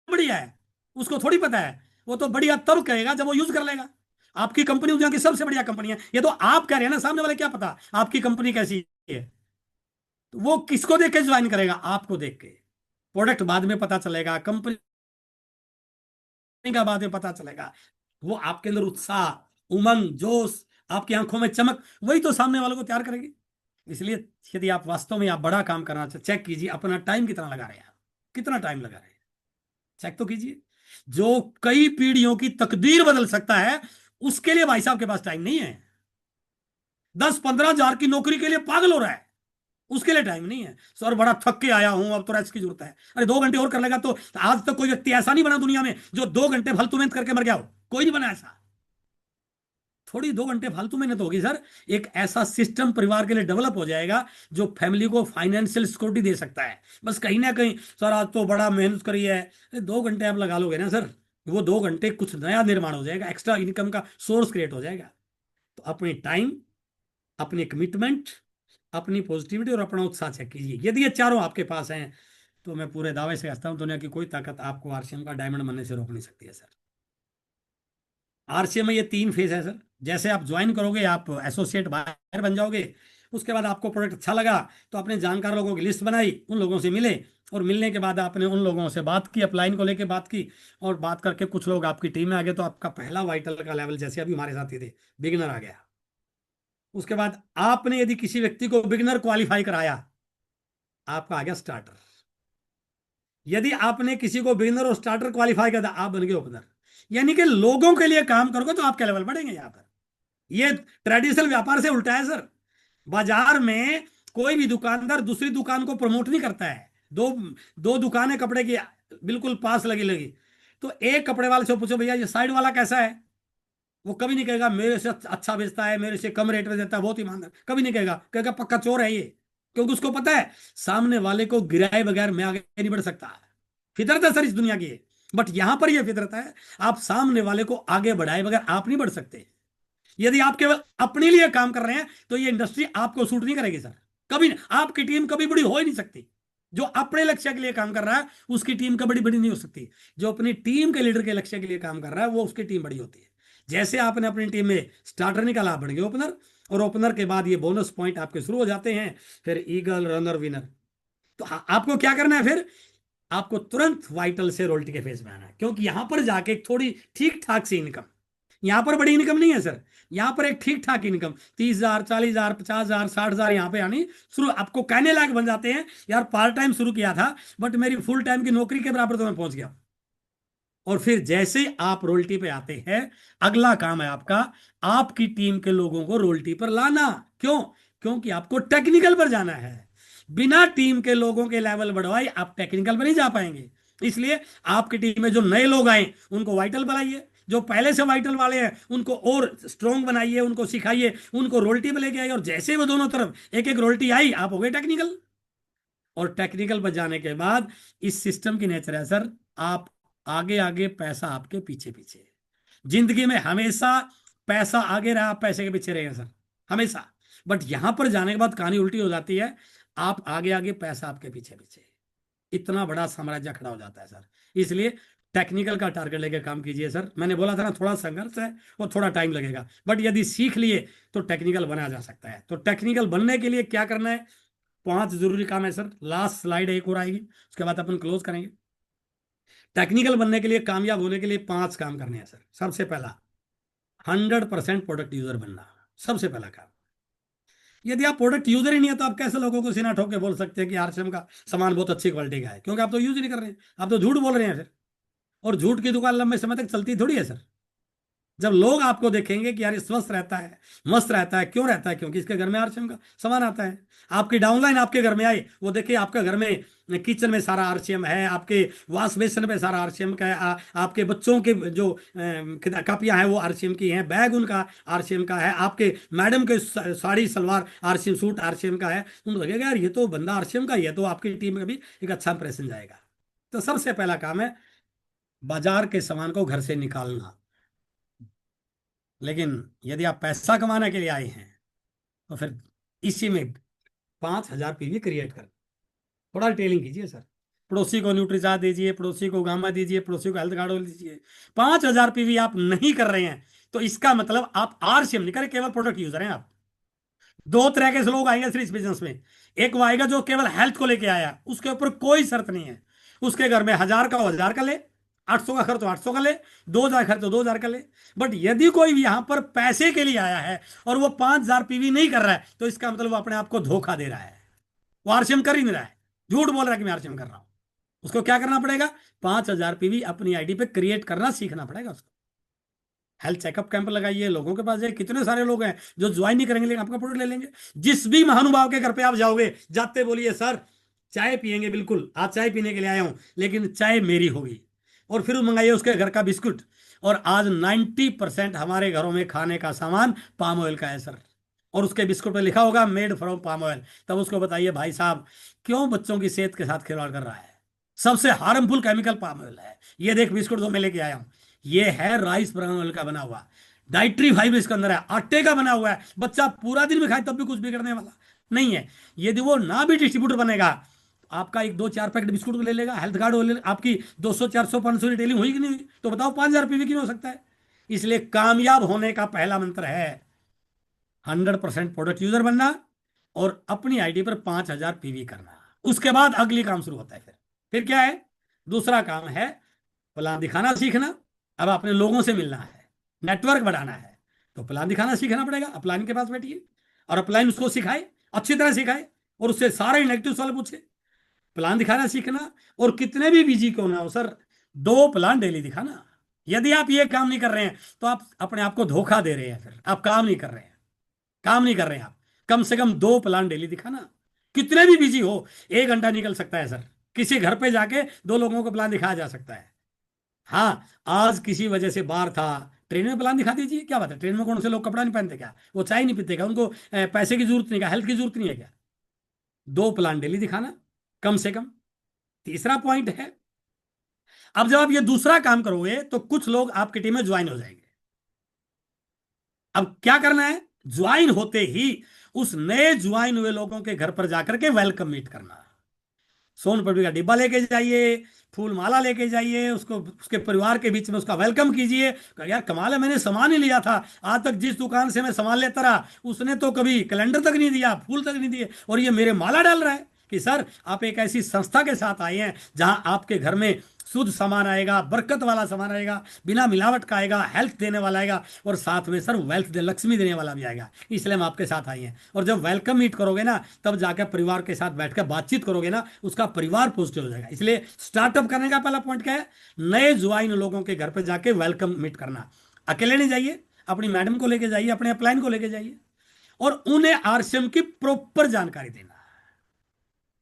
Speaker 3: बढ़िया है, उसको थोड़ी पता है, वो तो बढ़िया तब कहेगा जब वो यूज कर लेगा। आपकी कंपनी दुनिया की सबसे बढ़िया कंपनी है, ये तो आप कह रहे हैं ना, सामने वाले क्या पता आपकी कंपनी कैसी है। तो वो किसको देख के ज्वाइन करेगा, आपको देख के। प्रोडक्ट बाद में पता चलेगा, कंपनी का बाद में पता चलेगा, वो आपके अंदर उत्साह, उमंग, जोश, आपकी आंखों में चमक, वही तो सामने वालों को तैयार करेगी। इसलिए यदि आप वास्तव में आप बड़ा काम करना चाहते, चेक कीजिए अपना टाइम कितना लगा रहे हैं आप, कितना टाइम लगा रहे हैं, चेक तो कीजिए। जो कई पीढ़ियों की तकदीर बदल सकता है, उसके लिए भाई साहब के पास टाइम नहीं है। 10-15 हजार की नौकरी के लिए पागल हो रहा है, उसके लिए टाइम नहीं है। सर बड़ा थक के आया हूं, अब तो रेस्ट की जरूरत है, अरे 2 घंटे और कर लेगा तो। आज तक कोई व्यक्ति ऐसा नहीं बना दुनिया में जो 2 घंटे फालतू मेहनत करके मर गया हो, कोई नहीं बना ऐसा। थोड़ी 2 घंटे फालतू मेहनत होगी सर, एक ऐसा सिस्टम परिवार के लिए डेवलप हो जाएगा जो फैमिली को फाइनेंशियल सिक्योरिटी दे सकता है। बस कहीं ना कहीं सर आज तो बड़ा मेहनत करी है, 2 घंटे आप लगा लोगे ना सर, वो 2 घंटे कुछ नया निर्माण हो जाएगा, एक्स्ट्रा इनकम का सोर्स क्रिएट हो जाएगा। तो अपनी टाइम, अपनी कमिटमेंट, अपनी पॉजिटिविटी और अपना उत्साह चेक कीजिए। यदि ये चारों आपके पास हैं तो मैं पूरे दावे से कहता हूं दुनिया की कोई ताकत आपको आरसीएम का डायमंड बनने से रोक नहीं सकती है सर। आरसीए में ये 3 फेज है सर। जैसे आप ज्वाइन करोगे, आप एसोसिएट बायर बन जाओगे, उसके बाद आपको प्रोडक्ट अच्छा लगा तो अपने जानकार लोगों की लिस्ट बनाई, उन लोगों से मिले, और मिलने के बाद आपने उन लोगों से बात की, अपलाइन को लेके बात की, और बात करके कुछ लोग आपकी टीम में आ गए, तो आपका पहला वाइटल का लेवल, जैसे अभी हमारे साथी थे, बिगिनर आ गया। उसके बाद आपने यदि किसी व्यक्ति को बिगिनर क्वालिफाई कराया, आपका आ गया स्टार्टर। यदि आपने किसी को बिगिनर और स्टार्टर क्वालिफाई किया, आप बन गए ओपनर। यानी कि लोगों के लिए काम करोगे तो आपके लेवल बढ़ेंगे। यहां पर ये ट्रेडिशनल व्यापार से उल्टा है सर। बाजार में कोई भी दुकानदार दूसरी दुकान को प्रमोट नहीं करता है। दो दो दुकानें कपड़े की बिल्कुल पास लगी लगी, तो एक कपड़े वाले से पूछो भैया ये साइड वाला कैसा है, वो कभी नहीं कहेगा मेरे से अच्छा बेचता है, मेरे से कम रेट में देता है, बहुत ईमानदार, कभी नहीं कहेगा, कहेगा पक्का चोर है ये। क्योंकि उसको पता है सामने वाले को गिराए बगैर मैं आगे नहीं बढ़ सकता। फितरत है सर इस दुनिया की, बट यहां पर यह फितरत है, आप सामने वाले को आगे बढ़ाए बगैर आप नहीं बढ़ सकते। यदि आप केवल अपने लिए काम कर रहे हैं तो ये इंडस्ट्री आपको सूट नहीं करेगी सर, कभी नहीं। आपकी टीम कभी बड़ी हो ही नहीं सकती। जो अपने लक्ष्य के लिए काम कर रहा है उसकी टीम कभी बड़ी नहीं हो सकती। जो अपनी टीम के लीडर के लक्ष्य के लिए काम कर रहा है वो उसकी टीम बड़ी होती है। जैसे आपने अपनी टीम में स्टार्टर निकाला, आप बन गए ओपनर, और ओपनर के बाद ये बोनस पॉइंट आपके शुरू हो जाते हैं, फिर ईगल, रनर, विनर। तो आपको क्या करना है फिर, आपको तुरंत वाइटल से रोल्टी के फेस में आना है, क्योंकि यहां पर जाके एक थोड़ी ठीक ठाक सी इनकम, यहां पर बड़ी इनकम नहीं है सर, यहां पर एक ठीक ठाक इनकम 30,000 40,000 50,000 60,000 यहां पे आनी शुरू, आपको कहने लायक बन जाते हैं यार पार्ट टाइम शुरू किया था बट मेरी फुल टाइम की नौकरी के बराबर तो मैं पहुंच गया। और फिर जैसे ही आप रोल्टी पे आते हैं, अगला काम है आपका आपकी टीम के लोगों को रोल्टी पर लाना। क्यों? क्योंकि आपको टेक्निकल पर जाना है। बिना टीम के लोगों के लेवल बढ़वाए आप टेक्निकल पर नहीं जा पाएंगे। इसलिए आपकी टीम में जो नए लोग आए उनको वाइटल बनाइए, जो पहले से वाइटल वाले हैं उनको और स्ट्रॉन्ग बनाइए, उनको सिखाइए, उनको रोल्टी पे लेके आइए, और जैसे वो दोनों तरफ एक एक रोल्टी आई आप हो गए टेक्निकल। और टेक्निकल पर जाने के बाद इस सिस्टम की नेचर है सर, आप आगे आगे पैसा आपके पीछे पीछे, जिंदगी में हमेशा पैसा आगे रहा, आप पैसे के पीछे रहेगा सर हमेशा। बट यहां पर जाने के बाद कहानी उल्टी हो जाती है, आप आगे आगे पैसा आपके पीछे पीछे, इतना बड़ा साम्राज्य खड़ा हो जाता है सर। इसलिए टेक्निकल का टारगेट लेकर काम कीजिए सर। मैंने बोला था ना थोड़ा संघर्ष है और थोड़ा टाइम लगेगा, बट यदि सीख लिए तो टेक्निकल बना जा सकता है। तो टेक्निकल बनने के लिए क्या करना है? 5 जरूरी काम है सर। लास्ट स्लाइड एक और आएगी, उसके बाद अपन क्लोज करेंगे। टेक्निकल बनने के लिए, कामयाब होने के लिए 5 काम करने हैं सर। सबसे पहला 100% प्रोडक्ट यूजर बनना, सबसे पहला काम। यदि आप प्रोडक्ट यूजर ही नहीं है तो आप कैसे लोगों को सीना ठोक के बोल सकते हैं कि आरसीएम का सामान बहुत अच्छी क्वालिटी का है? क्योंकि आप तो यूज ही नहीं कर रहे हैं, आप तो झूठ बोल रहे हैं फिर। और झूठ की दुकान लंबे समय तक चलती थोड़ी है सर। जब लोग आपको देखेंगे कि यार ये स्वस्थ रहता है, मस्त रहता है, क्यों रहता है? क्योंकि इसके घर में आरसीएम का सामान आता है। आपकी डाउनलाइन आपके घर में आई, वो देखिए आपका घर में किचन में सारा आरसीएम है, आपके वॉश बेसिन पे सारा आरसीएम का है, आपके बच्चों के जो कापियां हैं वो आरसीएम की हैं, बैग उनका आरसीएम का है, आपके मैडम के sari salwar RCM, suit RCM का है। उनको लगेगा यार ये तो बंदा आरसीएम का ही है, तो आपकी टीम में भी एक अच्छा इंप्रेशन जाएगा। तो सबसे पहला काम है बाजार के सामान को घर से निकालना। लेकिन यदि आप पैसा कमाने के लिए आए हैं तो फिर इसी में 5,000 पीवी क्रिएट कर, थोड़ा डिटेलिंग कीजिए सर। पड़ोसी को न्यूट्रीजा दीजिए, पड़ोसी को गामा दीजिए, पड़ोसी को हेल्थ कार्ड दीजिए। 5,000 पीवी आप नहीं कर रहे हैं तो इसका मतलब आप आरसीएम नहीं कर रहे, केवल प्रोडक्ट यूजर हैं आप। 2 तरह के लोग आएंगे सिर्फ इस बिजनेस में। एक वो आएगा जो केवल हेल्थ को लेके आया, उसके ऊपर कोई शर्त नहीं है, उसके घर में 1,000 का 1,000 का ले, 800 का खर्च तो 800 का ले, 2,000 खर्च तो 2,000 का ले। बट यदि कोई यहां पर पैसे के लिए आया है और वो 5,000 पीवी नहीं कर रहा है तो इसका मतलब वो अपने आप को धोखा दे रहा है, वो आरसीएम कर ही नहीं रहा है, झूठ बोल रहा है कि मैं आरसीएम कर रहा हूं। उसको क्या करना पड़ेगा? 5,000 पीवी अपनी आईडी पे क्रिएट करना सीखना पड़ेगा उसको। हेल्थ चेकअप कैंप लगाइए, लोगों के पास जाइए। कितने सारे लोग हैं जो ज्वाइन नहीं करेंगे लेकिन आपका प्रोडक्ट ले लेंगे। जिस भी महानुभाव के घर पे आप जाओगे, जाते बोलिए सर चाय पियेंगे, बिल्कुल आज चाय पीने के लिए आया हूं लेकिन चाय मेरी होगी, और फिर मंगाइए उसके घर का बिस्कुट। और आज 90% हमारे घरों में खाने का सामान पाम ऑयल का है सर, और उसके बिस्कुट पे लिखा होगा मेड फ्रॉम पाम ऑयल। तब उसको बताइए भाई साहब क्यों बच्चों की सेहत के साथ खिलवाड़ कर रहा है? सबसे हार्मफुल केमिकल पाम ऑयल है। ये देख बिस्कुट जो मैं लेके आया हूं, ये है राइस ब्राउन ऑयल का बना हुआ, डाइट्री फाइबर इसके अंदर है, आटे का बना हुआ है। बच्चा पूरा दिन भी खाए तब भी कुछ बिगड़ने वाला नहीं है। यदि वो ना भी डिस्ट्रीब्यूटर बनेगा, आपका 1 2 4 पैकेट बिस्कुट ले लेगा, हेल्थ कार्ड ले लेगा, आपकी 200 400 500 रिटेलिंग हुई कि नहीं हुई? तो बताओ 5,000 पीवी क्यों हो सकता है? इसलिए कामयाब होने का पहला मंत्र है 100% प्रोडक्ट यूजर बनना और अपनी आईडी पर 5,000 पीवी करना। उसके बाद अगली काम शुरू होता है। फिर क्या है? दूसरा काम है प्लान दिखाना सीखना। अब अपने लोगों से मिलना है, नेटवर्क बढ़ाना है, तो प्लान दिखाना सीखना पड़ेगा। अपलाइन के पास बैठिए और अपलाइन उसको सिखाए, अच्छी तरह सिखाए, और उससे सारे नेगेटिव सवाल पूछे। प्लान दिखाना सीखना, और कितने भी बिजी क्यों ना हो सर, 2 प्लान डेली दिखाना। यदि आप ये काम नहीं कर रहे हैं तो आप अपने आप को धोखा दे रहे हैं, फिर आप काम नहीं कर रहे हैं, काम नहीं कर रहे हैं आप। कम से कम 2 प्लान डेली दिखाना, कितने भी बिजी हो। 1 घंटा निकल सकता है सर, किसी घर पे जाके 2 लोगों को प्लान दिखाया जा सकता है। हाँ, आज किसी वजह से बाहर था, ट्रेन में प्लान दिखा दीजिए, क्या बात है? ट्रेन में कौन से लोग कपड़ा नहीं पहनते क्या? वो चाय नहीं पीते क्या? उनको पैसे की जरूरत नहीं, क्या हेल्थ की जरूरत नहीं है क्या? 2 प्लान डेली दिखाना कम से कम। तीसरा पॉइंट है, अब जब आप ये दूसरा काम करोगे तो कुछ लोग आपकी टीम में ज्वाइन हो जाएंगे। अब क्या करना है? ज्वाइन होते ही उस नए ज्वाइन हुए लोगों के घर पर जाकर के वेलकम मीट करना। सोन पापड़ी का डिब्बा लेके जाइए, फूल माला लेके जाइए, उसको उसके परिवार के बीच में उसका वेलकम कीजिए। यार कमाल है, मैंने सामान ही लिया था, आज तक जिस दुकान से मैं सामान लेता रहा उसने तो कभी कैलेंडर तक नहीं दिया, फूल तक नहीं दिए, और ये मेरे माला डाल रहा है। कि सर आप एक ऐसी संस्था के साथ आए हैं जहां आपके घर में शुद्ध सामान आएगा, बरकत वाला सामान आएगा, बिना मिलावट का आएगा, हेल्थ देने वाला आएगा, और साथ में सर वेल्थ दे, लक्ष्मी देने वाला भी आएगा, इसलिए हम आपके साथ आए हैं। और जब वेलकम मीट करोगे ना, तब जाकर परिवार के साथ बैठकर बातचीत करोगे ना, उसका परिवार पॉजिटिव हो जाएगा। इसलिए स्टार्टअप करने का पहला पॉइंट क्या है? नए ज्वाइन लोगों के घर पे जाके वेलकम मीट करना। अकेले नहीं जाइए, अपनी मैडम को लेके जाइए, अपने अपलाइन को लेके जाइए, और उन्हें आरसीएम की प्रॉपर जानकारी देना।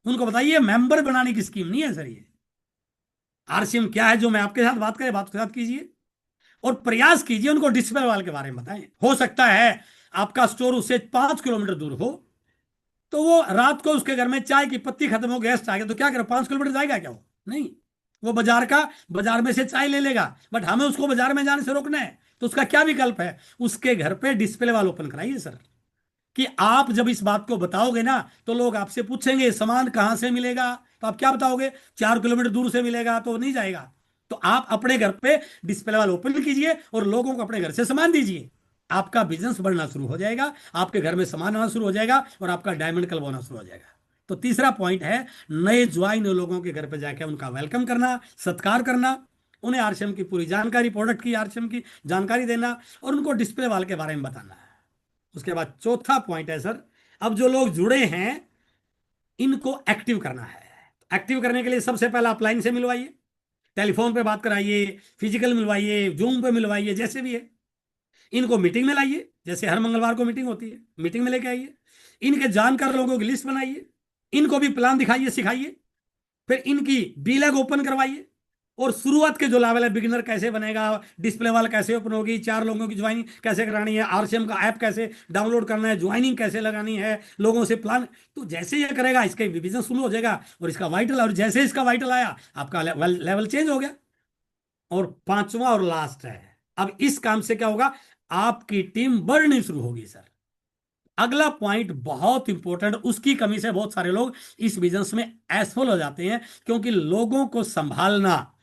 Speaker 3: उनको बताइए मेंबर बनाने की स्कीम नहीं है सर, ये आरसीएम क्या है, जो मैं आपके साथ बात करें, बात के साथ कीजिए, और प्रयास कीजिए उनको डिस्प्ले वाल के बारे में बताएं। हो सकता है आपका स्टोर उससे 5 किलोमीटर दूर हो, तो वो रात को उसके घर में चाय की पत्ती खत्म हो, गेस्ट आ गया, तो क्या करें, 5 किलोमीटर जाएगा क्या? वो नहीं, वो बाजार में से चाय ले लेगा, बट हमें उसको बाजार में जाने से रोकना है, तो उसका क्या विकल्प है? उसके घर पे डिस्प्ले वाल ओपन कराइए सर, कि आप जब इस बात को बताओगे ना, तो लोग आपसे पूछेंगे सामान कहां से मिलेगा, तो आप क्या बताओगे? 4 किलोमीटर दूर से मिलेगा, तो नहीं जाएगा। तो आप अपने घर पे डिस्प्ले वाला ओपन कीजिए और लोगों को अपने घर से सामान दीजिए, आपका बिजनेस बढ़ना शुरू हो जाएगा, आपके घर में सामान आना शुरू हो जाएगा, और आपका डायमंड क्लब होना शुरू हो जाएगा। तो तीसरा पॉइंट है, नए ज्वाइन लोगों के घर पे जाकर उनका वेलकम करना, सत्कार करना, उन्हें आरसीएम की पूरी जानकारी, प्रोडक्ट की, आरसीएम की जानकारी देना, और उनको डिस्प्ले वाल के बारे में बताना है। उसके बाद चौथा पॉइंट है सर, अब जो लोग जुड़े हैं इनको एक्टिव करना है। एक्टिव करने के लिए सबसे पहला अपलाइन से मिलवाइए, टेलीफोन पे बात कराइए, फिजिकल मिलवाइए, जूम पे मिलवाइए, जैसे भी है। इनको मीटिंग में लाइए, जैसे हर मंगलवार को मीटिंग होती है, मीटिंग में लेके आइए। इनके जानकार लोगों की लिस्ट बनाइए, इनको भी प्लान दिखाइए, सिखाइए। फिर इनकी बीलैग ओपन करवाइए, और शुरुआत के जो लेवल है, बिगिनर कैसे बनेगा, डिस्प्ले वाला कैसे ओपन होगी, 4 लोगों की ज्वाइनिंग कैसे करानी है, आरसीएम का ऐप कैसे डाउनलोड करना है, ज्वाइनिंग कैसे लगानी है, लोगों से प्लान, तो जैसे ये करेगा इसका बिजनेस शुरू हो जाएगा, और इसका वाइटल, और जैसे इसका वाइटल आया आपका लेवल चेंज हो गया। और पांचवा और लास्ट है, अब इस काम से क्या होगा, आपकी टीम बढ़नी शुरू होगी सर। अगला पॉइंट बहुत इंपॉर्टेंट, उसकी कमी से बहुत सारे लोग इस बिजनेस में असफल हो जाते हैं, क्योंकि लोगों को संभालना,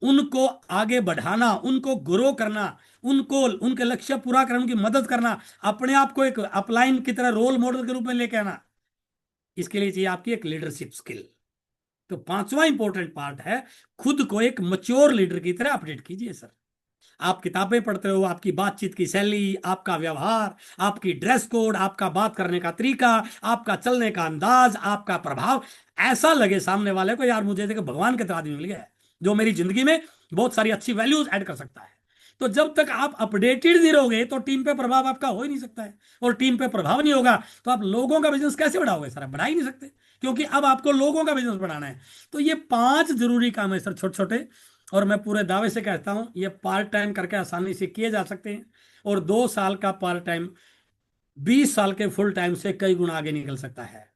Speaker 3: उनको आगे बढ़ाना, उनको ग्रो करना, उनको उनके लक्ष्य पूरा करने, उनकी मदद करना, अपने आप को एक अपलाइन की तरह रोल मॉडल के रूप में लेके आना, इसके लिए चाहिए आपकी एक लीडरशिप स्किल। तो पांचवा इंपॉर्टेंट पार्ट है, खुद को एक मैच्योर लीडर की तरह अपडेट कीजिए सर। आप किताबें पढ़ते हो, आपकी बातचीत की शैली, आपका व्यवहार, आपकी ड्रेस कोड, आपका बात करने का तरीका, आपका चलने का अंदाज, आपका प्रभाव, ऐसा लगे सामने वाले को यार मुझे देखो भगवान के तरह आदमी मिल गया है, जो मेरी जिंदगी में बहुत सारी अच्छी वैल्यूज ऐड कर सकता है। तो जब तक आप अपडेटेड नहीं रहोगे, तो टीम पे प्रभाव आपका हो ही नहीं सकता है, और टीम पे प्रभाव नहीं होगा तो आप लोगों का बिजनेस कैसे बढ़ाओगे सर? आप बढ़ा ही नहीं सकते, क्योंकि अब आपको लोगों का बिजनेस बढ़ाना है। तो ये 5 जरूरी काम है सर, छोटे छोटे, और मैं पूरे दावे से कहता हूं ये पार्ट टाइम करके आसानी से किए जा सकते हैं, और 2 साल का पार्ट टाइम 20 साल के फुल टाइम से कई गुना आगे निकल सकता है।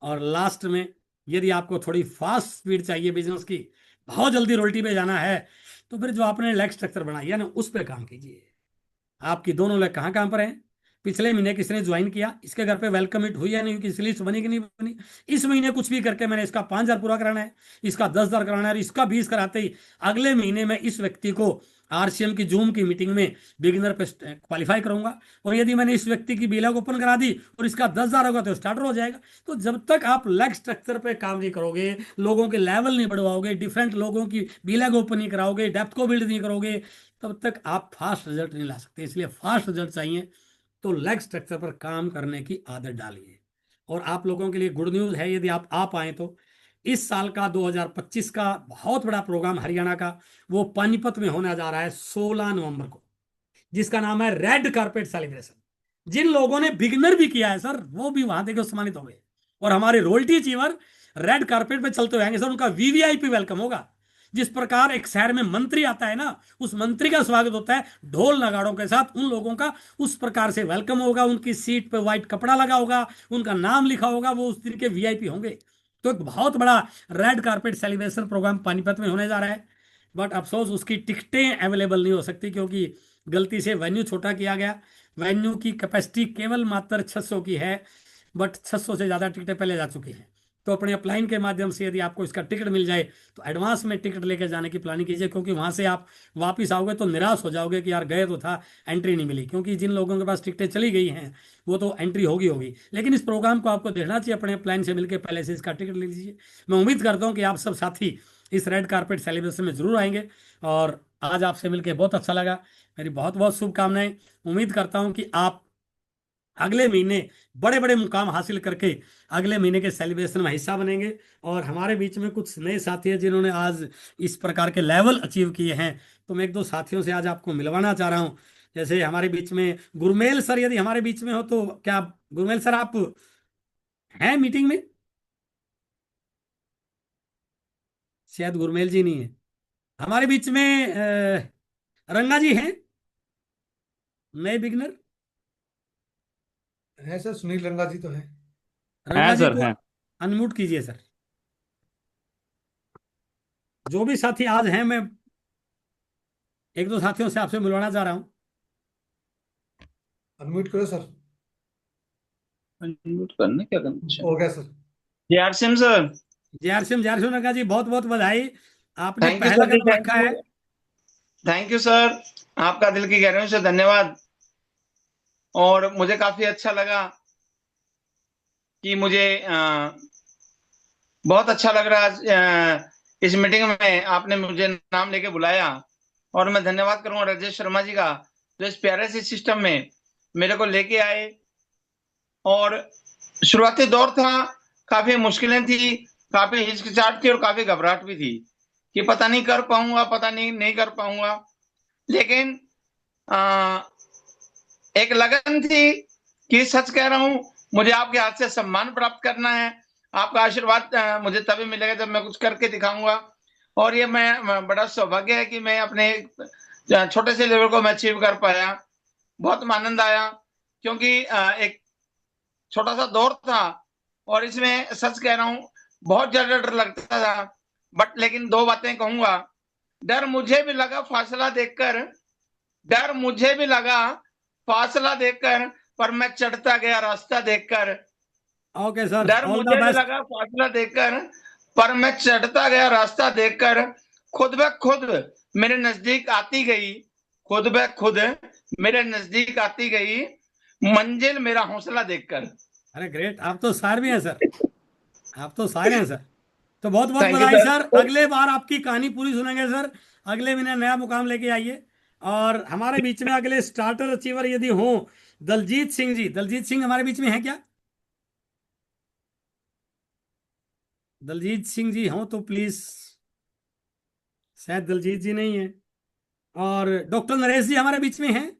Speaker 3: और लास्ट में, यदि आपको थोड़ी फास्ट स्पीड चाहिए बिजनेस की, बहुत जल्दी रोल्टी पे जाना है, तो फिर जो आपने लेग स्ट्रक्चर बनाई है ना, उस पर काम कीजिए। आपकी दोनों लेग कहाँ काम पर हैं? पिछले महीने किसने ज्वाइन किया, इसके घर पे वेलकम इट हुई या नहीं, इसकी लिस्ट बनी कि नहीं बनी। इस महीने कुछ भी करके मैंने इसका 5,000 पूरा कराना है, इसका 10,000 कराना है, और इसका 20 कराते ही अगले महीने में इस व्यक्ति को आरसीएम की जूम की मीटिंग में बिगिनर पे क्वालिफाई करूंगा। और यदि मैंने इस व्यक्ति की बीलैग ओपन करा दी और इसका 10,000 होगा, तो स्टार्टर हो जाएगा। तो जब तक आप लेग स्ट्रक्चर पे काम नहीं करोगे, लोगों के लेवल नहीं बढ़वाओगे, डिफरेंट लोगों की बीलैग ओपन नहीं कराओगे, डेप्थ को बिल्ड नहीं करोगे, तब तक आप फास्ट रिजल्ट नहीं ला सकते। इसलिए फास्ट रिजल्ट चाहिए तो लेग स्ट्रक्चर पर काम करने की आदत डालिए। और आप लोगों के लिए गुड न्यूज़ है, यदि आप आ पाए तो इस साल का 2025 का बहुत बड़ा प्रोग्राम हरियाणा का, वो पानीपत में होने जा रहा है 16 नवंबर को, जिसका नाम है रेड कारपेट सेलिब्रेशन। जिन लोगों ने बिगिनर भी किया है सर, वो भी वहां देखे सम्मानित होंगे, और हमारे रोयल्टी अचीवर रेड कारपेट पे चलते हुए सर, उनका वीवीआईपी वेलकम होगा। जिस प्रकार एक शहर में मंत्री आता है ना, उस मंत्री का स्वागत होता है ढोल नगाड़ों के साथ, उन लोगों का उस प्रकार से वेलकम होगा, उनकी सीट पे व्हाइट कपड़ा लगा होगा, उनका नाम लिखा होगा, वो उस दिन के वीआईपी होंगे। तो एक बहुत बड़ा red carpet celebration programme Panipat में होने जा रहा है, बट अफसोस उसकी टिकटें अवेलेबल नहीं हो सकती, क्योंकि गलती से वेन्यू छोटा किया गया। वेन्यू की कैपेसिटी केवल मात्र 600 की है, बट 600 से ज़्यादा टिकटें पहले जा चुकी हैं। तो अपने अपलाइन के माध्यम से यदि आपको इसका टिकट मिल जाए तो एडवांस में टिकट लेकर जाने की प्लानिंग कीजिए, क्योंकि वहां से आप वापस आओगे तो निराश हो जाओगे कि यार गए तो था, एंट्री नहीं मिली। क्योंकि जिन लोगों के पास टिकटें चली गई हैं वो तो एंट्री होगी होगी, लेकिन इस प्रोग्राम को आपको देखना चाहिए, अपने प्लान से मिलकर पहले से इसका टिकट ले लीजिए। मैं उम्मीद करता हूँ कि आप सब साथी इस रेड कारपेट सेलिब्रेशन में जरूर आएंगे, और आज आपसे मिलकर बहुत अच्छा लगा। मेरी बहुत बहुत शुभकामनाएं। उम्मीद करता हूं कि आप अगले महीने बड़े बड़े मुकाम हासिल करके अगले महीने के सेलिब्रेशन में हिस्सा बनेंगे। और हमारे बीच में कुछ नए साथी हैं जिन्होंने आज इस प्रकार के लेवल अचीव किए हैं, तो मैं एक दो साथियों से आज आपको मिलवाना चाह रहा हूं। जैसे हमारे बीच में गुरमेल सर, यदि हमारे बीच में हो तो क्या गुरमेल सर आप हैं मीटिंग में? शायद गुरमेल जी नहीं है हमारे बीच में। रंगा जी हैं, नए बिगनर।
Speaker 1: है सर, सुनील रंगा जी तो है।
Speaker 3: रंगा
Speaker 2: है
Speaker 3: जी
Speaker 2: सर
Speaker 3: को
Speaker 2: है।
Speaker 3: अनम्यूट कीजिए सर। जो भी साथी आज हैं, मैं एक दो साथियों से आपसे मिलवाना चाह रहा हूं।
Speaker 1: अनम्यूट करो सर।
Speaker 2: अनम्यूट करने क्या करना? अच्छा,
Speaker 1: हो गया सर।
Speaker 2: JR SIM sir.
Speaker 3: जय सिंह रंगा जी, बहुत बहुत बधाई, आपने
Speaker 2: थैंक यू
Speaker 3: पहला
Speaker 2: सर जी,
Speaker 3: कदम
Speaker 2: थैंक
Speaker 3: रखा
Speaker 2: यू।
Speaker 3: है।
Speaker 2: थैंक यू सर, आपका दिल की गहराइयों से धन्यवाद। और मुझे काफी अच्छा लगा कि मुझे बहुत अच्छा लग रहा है इस मीटिंग में आपने मुझे नाम लेके बुलाया। और मैं धन्यवाद करूंगा राजेश शर्मा जी का, जो इस प्यारे से सिस्टम में मेरे को लेके आए। और शुरुआती दौर था, काफी मुश्किलें थी, काफी हिचकिचाहट थी और काफी घबराहट भी थी कि पता नहीं कर पाऊंगा, पता नहीं नहीं कर पाऊंगा। लेकिन आ, एक लगन थी कि सच कह रहा हूं, मुझे आपके हाथ से सम्मान प्राप्त करना है। आपका आशीर्वाद मुझे तभी मिलेगा जब मैं कुछ करके दिखाऊंगा। और ये बड़ा सौभाग्य है कि मैं अपने छोटे से लेवल को मैं अचीव कर पाया। बहुत आनंद आया, क्योंकि एक छोटा सा दौर था और इसमें सच कह रहा हूं बहुत ज्यादा डर लगता था। बट लेकिन दो बातें कहूंगा। डर मुझे भी लगा फासला देखकर, डर मुझे भी लगा फासला देखकर, पर मैं चढ़ता गया रास्ता देखकर।
Speaker 3: ओके सर,
Speaker 2: डर
Speaker 3: ऑल द
Speaker 2: मुझे भी
Speaker 3: बेस्ट।
Speaker 2: लगा फासला देखकर, पर मैं चढ़ता गया रास्ता देखकर। खुद ब खुद मेरे नजदीक आती गई, खुद ब खुद मेरे नजदीक आती गई मंजिल मेरा हौसला देखकर।
Speaker 3: अरे ग्रेट, आप तो शायर भी हैं सर, आप तो शायर हैं सर। तो बहुत बहुत
Speaker 2: थैंक यू
Speaker 3: बधाई
Speaker 2: सर।
Speaker 3: सर, अगले बार आपकी कहानी पूरी सुनेंगे सर। अगले महीने नया मुकाम लेके आइए। और हमारे बीच में अगले स्टार्टर अचीवर यदि हो, दलजीत सिंह जी, दलजीत सिंह हमारे बीच में है क्या? दलजीत सिंह जी हो तो प्लीज। शायद दलजीत जी नहीं है। और डॉक्टर नरेश जी हमारे बीच में हैं?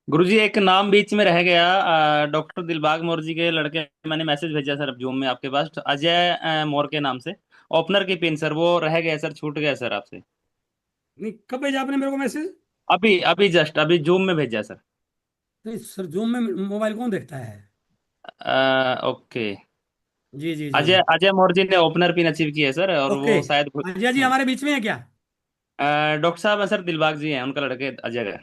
Speaker 2: गुरुजी एक नाम बीच में रह गया, डॉक्टर दिलबाग मौर्य जी के लड़के। मैंने मैसेज भेजा सर अब जूम में आपके पास, अजय मौर्य के नाम से, ओपनर की पिन सर, वो रह गया सर, छूट गया सर आपसे।
Speaker 3: नहीं, कब भेजा आपने मेरे को मैसेज?
Speaker 2: अभी अभी जस्ट अभी जूम में भेजा सर।
Speaker 3: नहीं सर, जूम में मोबाइल कौन देखता है?
Speaker 2: ओके।
Speaker 3: जी जी जी
Speaker 2: अजय
Speaker 3: जी।
Speaker 2: अजय मौर्य जी ने ओपनर पिन अचीव की है सर, और
Speaker 3: ओके,
Speaker 2: वो शायद
Speaker 3: अजय जी हमारे बीच में है क्या?
Speaker 2: डॉक्टर साहब है सर, दिलबाग जी हैं उनका लड़के अजय का।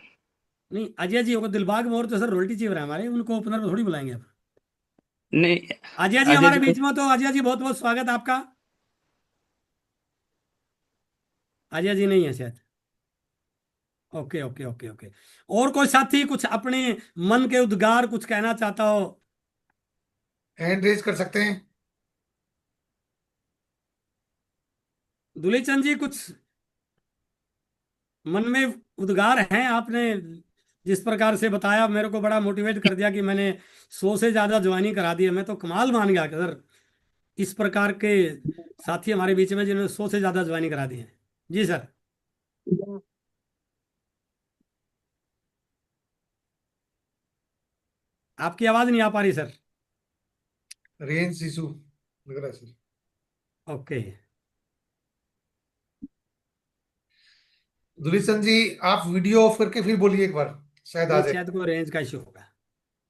Speaker 3: नहीं, अजय जी होगा, दिलबाग मोर तो सर रोल्टी चीवर है हमारे, उनको ओपनर में थोड़ी बुलाएंगे आप।
Speaker 2: नहीं,
Speaker 3: अजय जी
Speaker 2: अजय
Speaker 3: हमारे
Speaker 2: जी
Speaker 3: बीच में हो, तो अजय जी बहुत बहुत स्वागत आपका। अजय जी नहीं है शायद। Okay okay okay okay. और कोई साथी कुछ अपने मन के उद्गार कुछ कहना चाहता हो?
Speaker 1: हैंड रेज कर सकते हैं।
Speaker 3: दुलीचंद जी, कुछ मन में उद्गार हैं आपने? जिस प्रकार से बताया मेरे को बड़ा मोटिवेट कर दिया कि मैंने 100 से ज्यादा ज्वाइनिंग करा दी है। मैं तो कमाल मान गया कि सर इस प्रकार के साथी हमारे बीच में जिन्होंने 100 से ज्यादा ज्वाइनिंग करा दी है। जी सर। आपकी आवाज नहीं आ पा रही सर।
Speaker 1: रेंज इशू लग रहा है सर।
Speaker 3: ओके।
Speaker 1: दुलिसन जी, आप वीडियो ऑफ करके फिर बोलिए एक बार, शायद आ
Speaker 3: नहीं,
Speaker 1: जाए।
Speaker 3: शायद कोई रेंज का इशू होगा।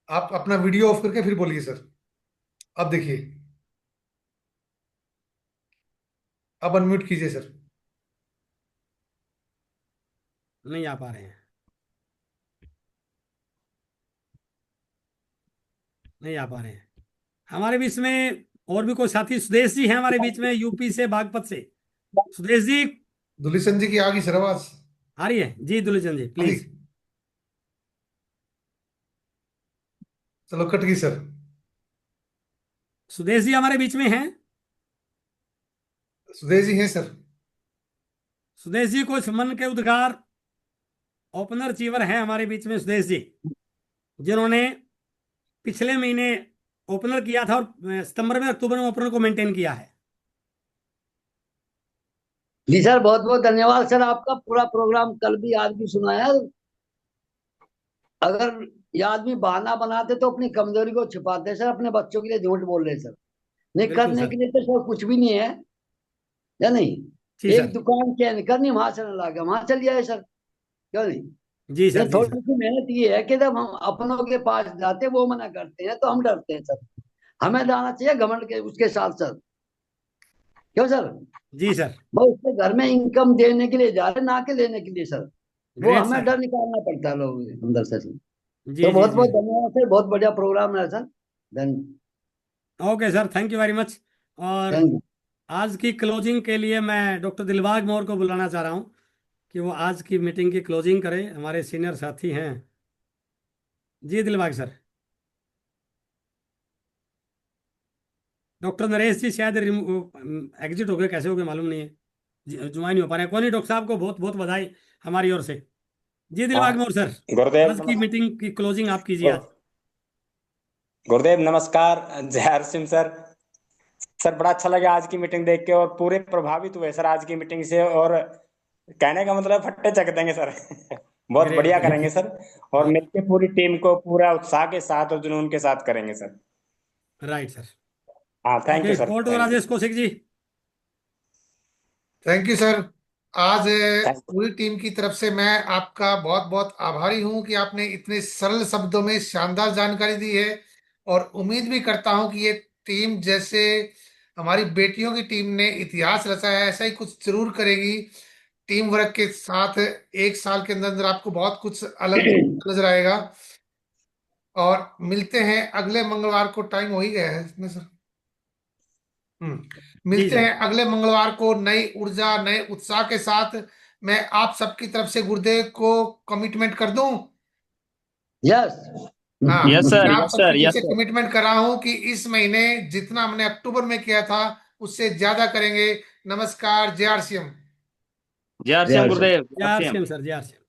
Speaker 1: आप अपना वीडियो ऑफ करके फिर बोलिए सर। अब देखिए, अब अनम्यूट कीजिए सर।
Speaker 3: नहीं आ पा रहे हैं। नहीं आ पा रहे हैं हमारे बीच में। और भी कोई साथी, सुदेश जी हैं हमारे बीच में, यूपी से, बागपत से। सुदेश जी,
Speaker 1: दुलिसन जी की आ गई सर आवाज।
Speaker 3: आ रही है जी? दुलचंद जी
Speaker 1: हाँ जी,
Speaker 3: प्लीज।
Speaker 1: चलो कट गई सर।
Speaker 3: सुदेश जी हमारे बीच में हैं?
Speaker 1: सुदेश जी हैं सर।
Speaker 3: सुदेश जी कुछ मन के उद्गार। ओपनर चीवर हैं हमारे बीच में सुदेश जी, जिन्होंने पिछले महीने ओपनर किया था और सितंबर में, अक्टूबर में ओपनर को मेंटेन किया है।
Speaker 4: जी सर, बहुत बहुत धन्यवाद सर। आपका पूरा प्रोग्राम कल भी आज भी सुना है। अगर ये आदमी बहाना बनाते तो अपनी कमजोरी को छिपाते सर, अपने बच्चों के लिए झूठ बोल रहे सर। नहीं,
Speaker 3: बिल्कुल
Speaker 4: करने
Speaker 3: सर।
Speaker 4: के लिए तो सर कुछ भी नहीं है, या नहीं?
Speaker 3: जी
Speaker 4: एक
Speaker 3: सर।
Speaker 4: दुकान चैन करनी, वहां चलने लगा, वहां चल जाए सर, क्यों नहीं?
Speaker 3: जी
Speaker 4: ये
Speaker 3: सर। जी सर।
Speaker 4: थोड़ी सी मेहनत ये है कि जब हम अपनों के पास जाते वो मना करते हैं तो हम डरते हैं सर। हमें जाना चाहिए घमंड के उसके साथ सर, क्यों सर?
Speaker 3: जी सर।
Speaker 4: वो उसके घर में इनकम देने के लिए जा रहे, ना के लेने के लिए सर। वो
Speaker 3: ग्रेट
Speaker 4: हमें
Speaker 3: सर।
Speaker 4: डर निकालना पड़ता है लोगों के अंदर से सर।
Speaker 3: जी
Speaker 4: तो
Speaker 3: जी
Speaker 4: बहुत
Speaker 3: जी।
Speaker 4: बहुत धन्यवाद सर, बहुत बढ़िया प्रोग्राम है सर। धन
Speaker 3: okay sir, thank you very much. और
Speaker 4: थैंक यू।
Speaker 3: आज की क्लोजिंग के लिए मैं डॉक्टर दिलबाग मौर्य को बुलाना चाह रहा हूँ कि वो आज की मीटिंग की क्लोजिंग करें। हमारे सीनियर साथी हैं। जी दिलबाग सर। डॉक्टर नरेश जी शायद एग्जिट हो गए, कैसे हो गए मालूम नहीं है। ज्वाइन नहीं हो पा रहे हैं। कोई नहीं, डॉक्टर साहब को बहुत बहुत बधाई हमारी ओर से। जी दिलबाग
Speaker 5: हाँ,
Speaker 3: मौर्य सर,
Speaker 5: गुरुदेव
Speaker 3: आज की
Speaker 5: नमस्कार।
Speaker 3: मीटिंग की क्लोजिंग आप कीजिए आज।
Speaker 5: गुरुदेव नमस्कार। जय हर सिंह सर। सर बड़ा अच्छा लगा आज की मीटिंग देख के, और पूरे प्रभावित हुए सर आज की मीटिंग से। और कहने का मतलब फट्टे चक देंगे सर। बहुत
Speaker 3: ग्रेट
Speaker 5: बढ़िया
Speaker 3: ग्रेट।
Speaker 5: करेंगे सर। और मिलके पूरी टीम को पूरा उत्साह के साथ और जुनून के साथ करेंगे सर।
Speaker 3: Right sir.
Speaker 5: हाँ, थैंक
Speaker 3: ओके,
Speaker 5: यू सर,
Speaker 3: कोर्ट
Speaker 5: thank you.
Speaker 3: Rajesh Kaushik ji.
Speaker 1: Thank you sir. आज
Speaker 5: थैंक
Speaker 1: पूरी टीम की तरफ से मैं आपका बहुत बहुत आभारी हूं कि आपने इतने सरल शब्दों में शानदार जानकारी दी है। और उम्मीद भी करता हूं कि ये टीम जैसे हमारी बेटियों की टीम ने इतिहास रचा है, ऐसा ही कुछ जरूर करेगी। टीम वर्क के साथ एक साल के अंदर अंदर आपको बहुत कुछ अलग नजर आएगा। और मिलते हैं अगले मंगलवार को, टाइम हो ही गया है इसमें सर।
Speaker 3: जी
Speaker 1: मिलते
Speaker 3: सर।
Speaker 1: हैं अगले मंगलवार को नई ऊर्जा नए उत्साह के साथ। मैं आप सबकी तरफ से गुरुदेव को कमिटमेंट कर दूं।
Speaker 4: यस।
Speaker 1: हाँ,
Speaker 2: यस
Speaker 1: मैं
Speaker 2: सर,
Speaker 1: आप
Speaker 2: यस
Speaker 1: सबकी
Speaker 2: सर,
Speaker 1: तरफ
Speaker 2: यस
Speaker 1: से
Speaker 2: सर।
Speaker 1: कमिटमेंट कर रहा हूं कि इस महीने जितना हमने अक्टूबर में किया था उससे ज्यादा करेंगे। नमस्कार, जय आर सी एम।
Speaker 2: जय
Speaker 4: जय
Speaker 2: श्याम
Speaker 4: श्री
Speaker 2: गुरुदेव, जय
Speaker 3: जय
Speaker 2: श्याम।
Speaker 3: श्याम सर, जय श्याम।